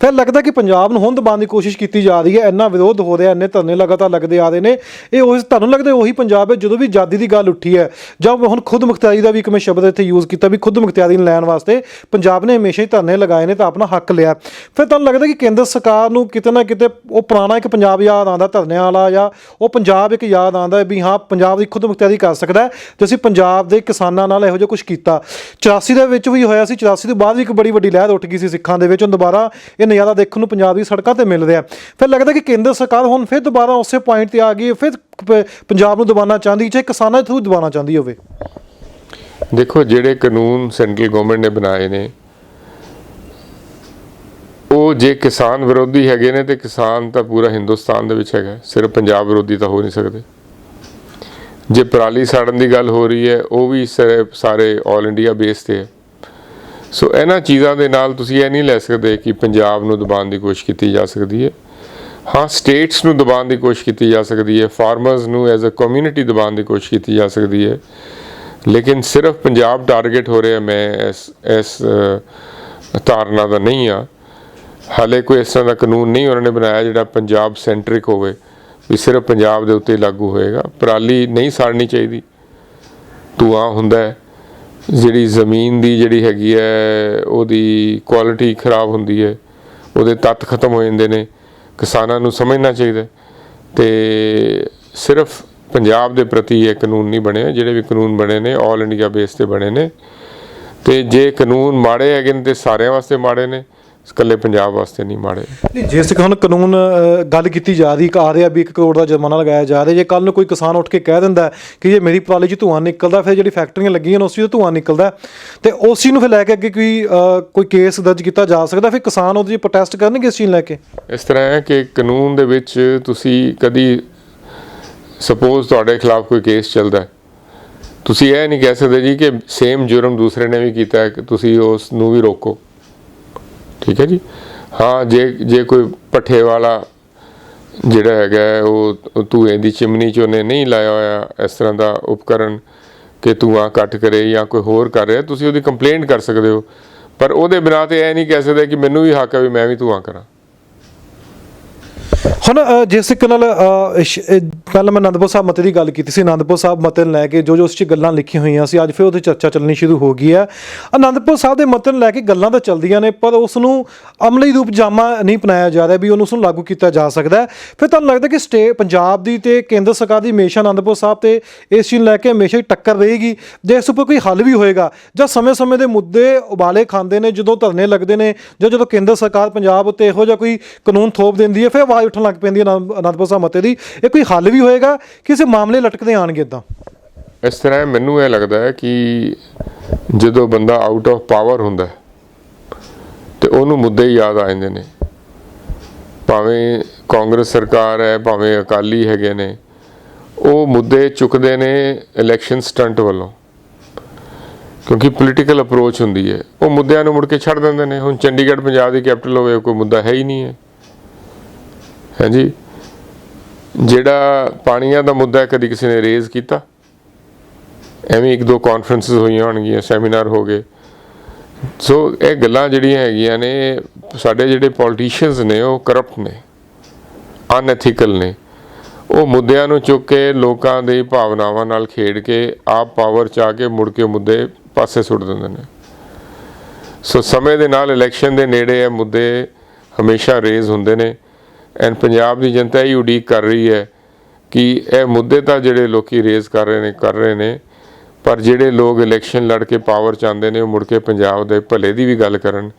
ਫਿਰ ਲੱਗਦਾ ਕਿ ਪੰਜਾਬ ਨੂੰ ਹੁਣ ਦਬਾਉਣ ਦੀ ਕੋਸ਼ਿਸ਼ ਕੀਤੀ ਜਾ ਰਹੀ ਹੈ। ਇੰਨਾ ਵਿਰੋਧ ਹੋ ਰਿਹਾ, ਇੰਨੇ ਧਰਨੇ ਲਗਾਤਾਰ ਲੱਗਦੇ ਆ ਰਹੇ ਨੇ। ਇਹ ਉਸ ਤੁਹਾਨੂੰ ਲੱਗਦਾ ਉਹੀ ਪੰਜਾਬ ਹੈ ਜਦੋਂ ਵੀ ਆਜ਼ਾਦੀ ਦੀ ਗੱਲ ਉੱਠੀ ਹੈ, ਜਾਂ ਹੁਣ ਖੁਦ ਮੁਖਤਿਆਰੀ ਦਾ ਵੀ ਇੱਕ ਮੈਂ ਸ਼ਬਦ ਇੱਥੇ ਯੂਜ਼ ਕੀਤਾ ਵੀ ਖੁਦ ਮੁਖਤਿਆਰੀ ਲੈਣ ਵਾਸਤੇ ਪੰਜਾਬ ਨੇ ਹਮੇਸ਼ਾ ਹੀ ਧਰਨੇ ਲਗਾਏ ਨੇ ਤਾਂ ਆਪਣਾ ਹੱਕ ਲਿਆ। ਫਿਰ ਤੁਹਾਨੂੰ ਲੱਗਦਾ ਕਿ ਕੇਂਦਰ ਸਰਕਾਰ ਨੂੰ ਕਿਤੇ ਨਾ ਕਿਤੇ ਉਹ ਪੁਰਾਣਾ ਇੱਕ ਪੰਜਾਬ ਯਾਦ ਆਉਂਦਾ ਧਰਨਿਆਂ ਵਾਲਾ, ਜਾਂ ਉਹ ਪੰਜਾਬ ਇੱਕ ਯਾਦ ਆਉਂਦਾ ਵੀ ਹਾਂ ਪੰਜਾਬ ਦੀ ਖੁਦ ਮੁਖਤਿਆਰੀ ਕਰ ਸਕਦਾ ਤੇ ਅਸੀਂ ਪੰਜਾਬ ਦੇ ਕਿਸਾਨਾਂ ਨਾਲ ਇਹੋ ਜਿਹਾ ਕੁਛ ਕੀਤਾ। 84 ਦੇ ਵਿੱਚ ਵੀ ਹੋਇਆ ਸੀ, 84 ਤੋਂ ਬਾਅਦ ਵੀ ਇੱਕ ਬੜੀ ਵੱਡੀ ਲਹਿਰ ਉੱਠ ਗਈ ਸੀ ਸਿੱਖਾਂ ਦੇ ਵਿੱਚ। ਹੁਣ ਦੁਬਾਰਾ ਇਹ ਨਜ਼ਾਰਾ ਦੇਖਣ ਨੂੰ ਪੰਜਾਬ ਦੀ ਸੜਕਾਂ ਤੇ ਮਿਲ ਰਿਹਾ। ਫਿਰ ਲੱਗਦਾ ਕਿ ਕੇਂਦਰ ਸਰਕਾਰ ਹੁਣ ਫਿਰ ਦੁਬਾਰਾ ਉਸੇ ਪੁਆਇੰਟ ਤੇ ਆ ਗਈ, ਫਿਰ ਪੰਜਾਬ ਨੂੰ ਦਬਾਉਣਾ ਚਾਹੁੰਦੀ, ਚਾਹੇ ਕਿਸਾਨਾਂ ਦੇ ਥਰੂ ਦਬਾਉਣਾ ਚਾਹੁੰਦੀ ਹੋਵੇ। ਦੇਖੋ, ਜਿਹੜੇ ਕਾਨੂੰਨ ਸੈਂਟਰਲ ਗਵਰਨਮੈਂਟ ਨੇ ਬਣਾਏ ਨੇ, ਉਹ ਜੇ ਕਿਸਾਨ ਵਿਰੋਧੀ ਹੈਗੇ ਨੇ ਤੇ ਕਿਸਾਨ ਤਾਂ ਪੂਰਾ ਹਿੰਦੁਸਤਾਨ ਦੇ ਵਿੱਚ ਹੈਗਾ, ਸਿਰਫ ਪੰਜਾਬ ਵਿਰੋਧੀ ਤਾਂ ਹੋ ਨਹੀਂ ਸਕਦੇ। ਜੇ ਪਰਾਲੀ ਸਾੜਨ ਦੀ ਗੱਲ ਹੋ ਰਹੀ ਹੈ, ਉਹ ਵੀ ਸਾਰੇ ਆਲ ਇੰਡੀਆ ਬੇਸ ਤੇ ਹੈ। ਸੋ ਇਹਨਾਂ ਚੀਜ਼ਾਂ ਦੇ ਨਾਲ ਤੁਸੀਂ ਇਹ ਨਹੀਂ ਲੈ ਸਕਦੇ ਕਿ ਪੰਜਾਬ ਨੂੰ ਦਬਾਉਣ ਦੀ ਕੋਸ਼ਿਸ਼ ਕੀਤੀ ਜਾ ਸਕਦੀ ਹੈ। ਹਾਂ, ਸਟੇਟਸ ਨੂੰ ਦਬਾਉਣ ਦੀ ਕੋਸ਼ਿਸ਼ ਕੀਤੀ ਜਾ ਸਕਦੀ ਹੈ, ਫਾਰਮਰਸ ਨੂੰ ਐਜ਼ ਅ ਕਮਿਊਨਿਟੀ ਦਬਾਉਣ ਦੀ ਕੋਸ਼ਿਸ਼ ਕੀਤੀ ਜਾ ਸਕਦੀ ਹੈ, ਲੇਕਿਨ ਸਿਰਫ ਪੰਜਾਬ ਟਾਰਗੇਟ ਹੋ ਰਿਹਾ, ਮੈਂ ਇਸ ਧਾਰਨਾ ਦਾ ਨਹੀਂ ਆ। ਹਾਲੇ ਕੋਈ ਇਸ ਤਰ੍ਹਾਂ ਦਾ ਕਾਨੂੰਨ ਨਹੀਂ ਉਹਨਾਂ ਨੇ ਬਣਾਇਆ ਜਿਹੜਾ ਪੰਜਾਬ ਸੈਂਟਰਿਕ ਹੋਵੇ ਵੀ ਸਿਰਫ ਪੰਜਾਬ ਦੇ ਉੱਤੇ ਲਾਗੂ ਹੋਏਗਾ। ਪਰਾਲੀ ਨਹੀਂ ਸਾੜਨੀ ਚਾਹੀਦੀ, ਧੂਆਂ ਹੁੰਦਾ ਹੈ, ਜਿਹੜੀ ਜ਼ਮੀਨ ਦੀ ਜਿਹੜੀ ਹੈਗੀ ਹੈ ਉਹਦੀ ਕੁਆਲਿਟੀ ਖਰਾਬ ਹੁੰਦੀ ਹੈ, ਉਹਦੇ ਤੱਤ ਖਤਮ ਹੋ ਜਾਂਦੇ ਨੇ। ਕਿਸਾਨਾਂ ਨੂੰ ਸਮਝਣਾ ਚਾਹੀਦਾ ਤੇ ਸਿਰਫ ਪੰਜਾਬ ਦੇ ਪ੍ਰਤੀ ਇਹ ਕਾਨੂੰਨ ਨਹੀਂ ਬਣੇ। ਜਿਹੜੇ ਵੀ ਕਾਨੂੰਨ ਬਣੇ ਨੇ ਆਲ ਇੰਡੀਆ ਬੇਸ ਤੇ ਬਣੇ ਨੇ, ਤੇ ਜੇ ਕਾਨੂੰਨ ਮਾੜੇ ਹੈਗੇ ਨੇ ਤੇ ਸਾਰਿਆਂ ਵਾਸਤੇ ਮਾੜੇ ਨੇ, ਇਕੱਲੇ ਪੰਜਾਬ ਵਾਸਤੇ ਨਹੀਂ ਮਾੜੇ। ਨਹੀਂ, ਜਿਸ ਹੁਣ ਕਾਨੂੰਨ ਗੱਲ ਕੀਤੀ ਜਾ ਰਹੀ ਆ ਰਿਹਾ ਵੀ 1 ਕਰੋੜ ਦਾ ਜੁਰਮਾਨਾ ਲਗਾਇਆ ਜਾ ਰਿਹਾ, ਜੇ ਕੱਲ੍ਹ ਨੂੰ ਕੋਈ ਕਿਸਾਨ ਉੱਠ ਕੇ ਕਹਿ ਦਿੰਦਾ ਕਿ ਜੇ ਮੇਰੀ ਪਰਾਲੀ 'ਚ ਧੂੰਆਂ ਨਿਕਲਦਾ, ਫਿਰ ਜਿਹੜੀ ਫੈਕਟਰੀਆਂ ਲੱਗੀਆਂ ਨੇ ਉਸ 'ਚ ਧੂੰਆਂ ਨਿਕਲਦਾ, ਤੇ ਉਸ ਚੀਜ਼ ਨੂੰ ਫਿਰ ਲੈ ਕੇ ਅੱਗੇ ਕੋਈ ਕੇਸ ਦਰਜ ਕੀਤਾ ਜਾ ਸਕਦਾ। ਫਿਰ ਕਿਸਾਨ ਉਹਦੇ 'ਚ ਪ੍ਰੋਟੈਸਟ ਕਰਨਗੇ ਇਸ ਚੀਜ਼ ਲੈ ਕੇ। ਇਸ ਤਰ੍ਹਾਂ ਹੈ ਕਿ ਕਾਨੂੰਨ ਦੇ ਵਿੱਚ ਤੁਸੀਂ ਕਦੀ ਸਪੋਜ਼ ਤੁਹਾਡੇ ਖਿਲਾਫ ਕੋਈ ਕੇਸ ਚੱਲਦਾ ਤੁਸੀਂ ਇਹ ਨਹੀਂ ਕਹਿ ਸਕਦੇ ਜੀ ਕਿ ਸੇਮ ਜੁਰਮ ਦੂਸਰੇ ਨੇ ਵੀ ਕੀਤਾ ਹੈ ਕਿ ਤੁਸੀਂ ਉਸ ਨੂੰ ਵੀ ਰੋਕੋ। ਠੀਕ ਹੈ ਜੀ। ਹਾਂ, ਜੇ ਕੋਈ ਭੱਠੇ ਵਾਲਾ ਜਿਹੜਾ ਹੈਗਾ ਉਹ ਧੂਏ ਦੀ ਚਿਮਨੀ 'ਚ ਉਹਨੇ ਨਹੀਂ ਲਾਇਆ ਹੋਇਆ ਇਸ ਤਰ੍ਹਾਂ ਦਾ ਉਪਕਰਨ ਕਿ ਧੂਆਂ ਕੱਟ ਕਰੇ ਜਾਂ ਕੋਈ ਹੋਰ ਕਰ ਰਿਹਾ, ਤੁਸੀਂ ਉਹਦੀ ਕੰਪਲੇਂਟ ਕਰ ਸਕਦੇ ਹੋ, ਪਰ ਉਹਦੇ ਬਿਨਾਂ ਤੇ ਇਹ ਨਹੀਂ ਕਹਿ ਸਕਦੇ ਕਿ ਮੈਨੂੰ ਵੀ ਹੱਕ ਹੈ ਵੀ ਮੈਂ ਵੀ ਧੂਆਂ ਕਰਾਂ। ਹੁਣ ਜਿਸ ਤਰੀਕੇ ਨਾਲ ਪਹਿਲਾਂ ਮੈਂ ਅਨੰਦਪੁਰ ਸਾਹਿਬ ਮਤੇ ਦੀ ਗੱਲ ਕੀਤੀ ਸੀ, ਅਨੰਦਪੁਰ ਸਾਹਿਬ ਮਤੇ ਨੂੰ ਲੈ ਕੇ ਜੋ ਉਸ 'ਚ ਗੱਲਾਂ ਲਿਖੀਆਂ ਹੋਈਆਂ ਸੀ, ਅੱਜ ਫਿਰ ਉਹਦੀ ਚਰਚਾ ਚੱਲਣੀ ਸ਼ੁਰੂ ਹੋ ਗਈ ਹੈ। ਅਨੰਦਪੁਰ ਸਾਹਿਬ ਦੇ ਮਤੇ ਨੂੰ ਲੈ ਕੇ ਗੱਲਾਂ ਤਾਂ ਚੱਲਦੀਆਂ ਨੇ, ਪਰ ਉਸ ਨੂੰ ਅਮਲੀ ਰੂਪ ਜਾਮਾ ਨਹੀਂ ਅਪਣਾਇਆ ਜਾ ਰਿਹਾ ਵੀ ਉਹਨੂੰ ਉਸਨੂੰ ਲਾਗੂ ਕੀਤਾ ਜਾ ਸਕਦਾ ਹੈ। ਫਿਰ ਤੁਹਾਨੂੰ ਲੱਗਦਾ ਕਿ ਪੰਜਾਬ ਦੀ ਤੇ ਕੇਂਦਰ ਸਰਕਾਰ ਦੀ ਹਮੇਸ਼ਾ ਅਨੰਦਪੁਰ ਸਾਹਿਬ ਤੇ ਇਸ ਚੀਜ਼ ਨੂੰ ਲੈ ਕੇ ਹਮੇਸ਼ਾ ਹੀ ਟੱਕਰ ਰਹੇਗੀ, ਜੇ ਇਸ ਉੱਪਰ ਕੋਈ ਹੱਲ ਵੀ ਹੋਏਗਾ ਜਾਂ ਸਮੇਂ-ਸਮੇਂ ਦੇ ਮੁੱਦੇ ਉਬਾਲੇ ਖਾਂਦੇ ਨੇ, ਜਦੋਂ ਧਰਨੇ ਲੱਗਦੇ ਨੇ ਜਾਂ ਜਦੋਂ ਕੇਂਦਰ ਸਰਕਾਰ ਪੰਜਾਬ ਉੱਤੇ ਇਹੋ ਜਿਹਾ ਕੋਈ ਕਾਨੂੰਨ ਥੋਪ ਦਿੰਦੀ ਹੈ, ਫਿਰ ਆਵਾਜ਼ ਉੱਠਣ ਲੱਗ ਪੈਂਦੀ ਹੈ ਅਨੰਦਪੁਰ ਸਾਹਿਬ ਮਤੇ ਦੀ, ਇਹ ਕੋਈ ਹੱਲ ਵੀ ਹੋਏਗਾ, ਕਿਸੇ ਮਾਮਲੇ ਲਟਕਦੇ ਆਣਗੇ ਇੱਦਾਂ? ਇਸ ਤਰ੍ਹਾਂ ਮੈਨੂੰ ਇਹ ਲੱਗਦਾ ਹੈ ਕਿ ਜਦੋਂ ਬੰਦਾ ਆਊਟ ਆਫ ਪਾਵਰ ਹੁੰਦਾ ਤੇ ਉਹਨੂੰ ਮੁੱਦੇ ਹੀ ਯਾਦ ਆ ਜਾਂਦੇ ਨੇ, ਭਾਵੇਂ ਕਾਂਗਰਸ ਸਰਕਾਰ ਹੈ ਭਾਵੇਂ ਅਕਾਲੀ ਹੈਗੇ ਨੇ, ਉਹ ਮੁੱਦੇ ਚੁੱਕਦੇ ਨੇ ਇਲੈਕਸ਼ਨ ਸਟੰਟ ਵੱਲੋਂ, ਕਿਉਂਕਿ ਪੋਲੀਟੀਕਲ ਅਪਰੋਚ ਹੁੰਦੀ ਹੈ, ਉਹ ਮੁੱਦਿਆਂ ਨੂੰ ਮੁੜ ਕੇ ਛੱਡ ਦਿੰਦੇ ਨੇ। ਹੁਣ ਚੰਡੀਗੜ੍ਹ ਪੰਜਾਬ ਦੀ ਕੈਪੀਟਲ ਹੋਵੇ, ਕੋਈ ਮੁੱਦਾ ਹੈ ਹੀ ਨਹੀਂ ਹੈ, ਹੈ ਜੀ। ਜਿਹੜਾ ਪਾਣੀਆਂ ਦਾ ਮੁੱਦਾ ਕਦੀ ਕਿਸੇ ਨੇ ਰੇਜ਼ ਕੀਤਾ? ਐਵੇਂ ਇੱਕ ਦੋ ਕਾਨਫਰੰਸਿਸ ਹੋਈਆਂ ਹੋਣਗੀਆਂ, ਸੈਮੀਨਾਰ ਹੋ ਗਏ। ਸੋ ਇਹ ਗੱਲਾਂ ਜਿਹੜੀਆਂ ਹੈਗੀਆਂ ਨੇ, ਸਾਡੇ ਜਿਹੜੇ ਪੋਲੀਟੀਸ਼ੀਅਨਸ ਨੇ ਉਹ ਕਰਪਟ ਨੇ, ਅਨਐਥੀਕਲ ਨੇ, ਉਹ ਮੁੱਦਿਆਂ ਨੂੰ ਚੁੱਕ ਕੇ ਲੋਕਾਂ ਦੀ ਭਾਵਨਾਵਾਂ ਨਾਲ ਖੇਡ ਕੇ ਆਪ ਪਾਵਰ 'ਚ ਆ ਕੇ ਮੁੜ ਕੇ ਮੁੱਦੇ ਪਾਸੇ ਸੁੱਟ ਦਿੰਦੇ ਨੇ। ਸੋ ਸਮੇਂ ਦੇ ਨਾਲ ਇਲੈਕਸ਼ਨ ਦੇ ਨੇੜੇ ਇਹ ਮੁੱਦੇ ਹਮੇਸ਼ਾ ਰੇਜ਼ ਹੁੰਦੇ ਨੇ, ਐਂਡ ਪੰਜਾਬ ਦੀ ਜਨਤਾ ਹੀ ਉਡੀਕ ਕਰ ਰਹੀ ਹੈ ਕਿ ਇਹ ਮੁੱਦੇ ਤਾਂ ਜਿਹੜੇ ਲੋਕੀ ਰੇਜ਼ ਕਰ ਰਹੇ ਨੇ, ਪਰ ਜਿਹੜੇ ਲੋਕ ਇਲੈਕਸ਼ਨ ਲੜ ਕੇ ਪਾਵਰ 'ਚ ਆਉਂਦੇ ਨੇ ਉਹ ਮੁੜ ਕੇ ਪੰਜਾਬ ਦੇ ਭਲੇ ਦੀ ਵੀ ਗੱਲ ਕਰਨ,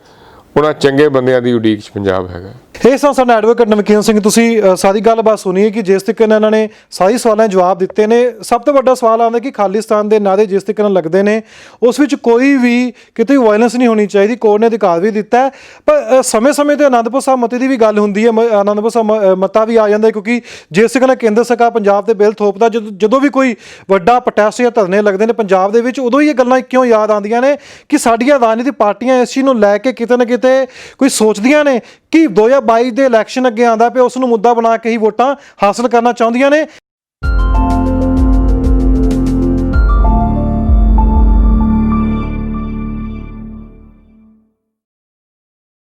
ਉਹਨਾਂ ਚੰਗੇ ਬੰਦਿਆਂ ਦੀ ਉਡੀਕ 'ਚ ਪੰਜਾਬ ਹੈਗਾ। ਇਹ ਸਾਡਾ ਐਡਵੋਕੇਟ ਨਵਕੀਨ ਸਿੰਘ, ਤੁਸੀਂ ਸਾਰੀ ਗੱਲਬਾਤ ਸੁਣੀ ਹੈ ਕਿ ਜਿਸ ਤਰੀਕੇ ਨਾਲ ਇਹਨਾਂ ਨੇ ਸਾਰੀ ਸਵਾਲਾਂ ਦੇ ਜਵਾਬ ਦਿੱਤੇ ਨੇ। ਸਭ ਤੋਂ ਵੱਡਾ ਸਵਾਲ ਆਉਂਦਾ ਕਿ ਖਾਲਿਸਤਾਨ ਦੇ ਨਾਅਰੇ ਜਿਸ ਤਰੀਕੇ ਨਾਲ ਲੱਗਦੇ ਨੇ ਉਸ ਵਿੱਚ ਕੋਈ ਵੀ ਕਿਤੇ ਵਾਇਲੈਂਸ ਨਹੀਂ ਹੋਣੀ ਚਾਹੀਦੀ, ਕੋਰਟ ਨੇ ਅਧਿਕਾਰ ਵੀ ਦਿੱਤਾ ਹੈ, ਪਰ ਸਮੇਂ-ਸਮੇਂ ਤੇ ਅਨੰਦਪੁਰ ਸਾਹਿਬ ਮਤੇ ਦੀ ਵੀ ਗੱਲ ਹੁੰਦੀ ਹੈ, ਅਨੰਦਪੁਰ ਸਾਹਿਬ ਮਤਾ ਵੀ ਆ ਜਾਂਦਾ, ਕਿਉਂਕਿ ਜਿਸ ਤਰੀਕੇ ਨਾਲ ਕੇਂਦਰ ਸਰਕਾਰ ਪੰਜਾਬ ਤੇ ਬਿੱਲ ਥੋਪਦਾ, ਜਦੋਂ ਵੀ ਕੋਈ ਵੱਡਾ ਪ੍ਰੋਟੈਸਟ ਜਾਂ ਧਰਨੇ ਲੱਗਦੇ ਨੇ ਪੰਜਾਬ ਦੇ ਵਿੱਚ, ਉਦੋਂ ਹੀ ਇਹ ਗੱਲਾਂ ਕਿਉਂ ਯਾਦ ਆਉਂਦੀਆਂ ਨੇ ਕਿ ਸਾਡੀਆਂ ਰਾਜਨੀਤਿਕ ਪਾਰਟੀਆਂ ਇਸ ਚੀਜ਼ ਨੂੰ ਲੈ ਕੇ ਕਿਤੇ ਨਾ ਕਿਤੇ ਕੋਈ ਸੋਚਦੀਆਂ ਨੇ ਕਿ 2022 ਦੇ ਇਲੈਕਸ਼ਨ ਅੱਗੇ ਆਉਂਦਾ ਪਿਆ, ਉਸ ਨੂੰ ਮੁੱਦਾ ਬਣਾ ਕੇ ਹੀ ਵੋਟਾਂ ਹਾਸਲ ਕਰਨਾ ਚਾਹੁੰਦੀਆਂ ਨੇ।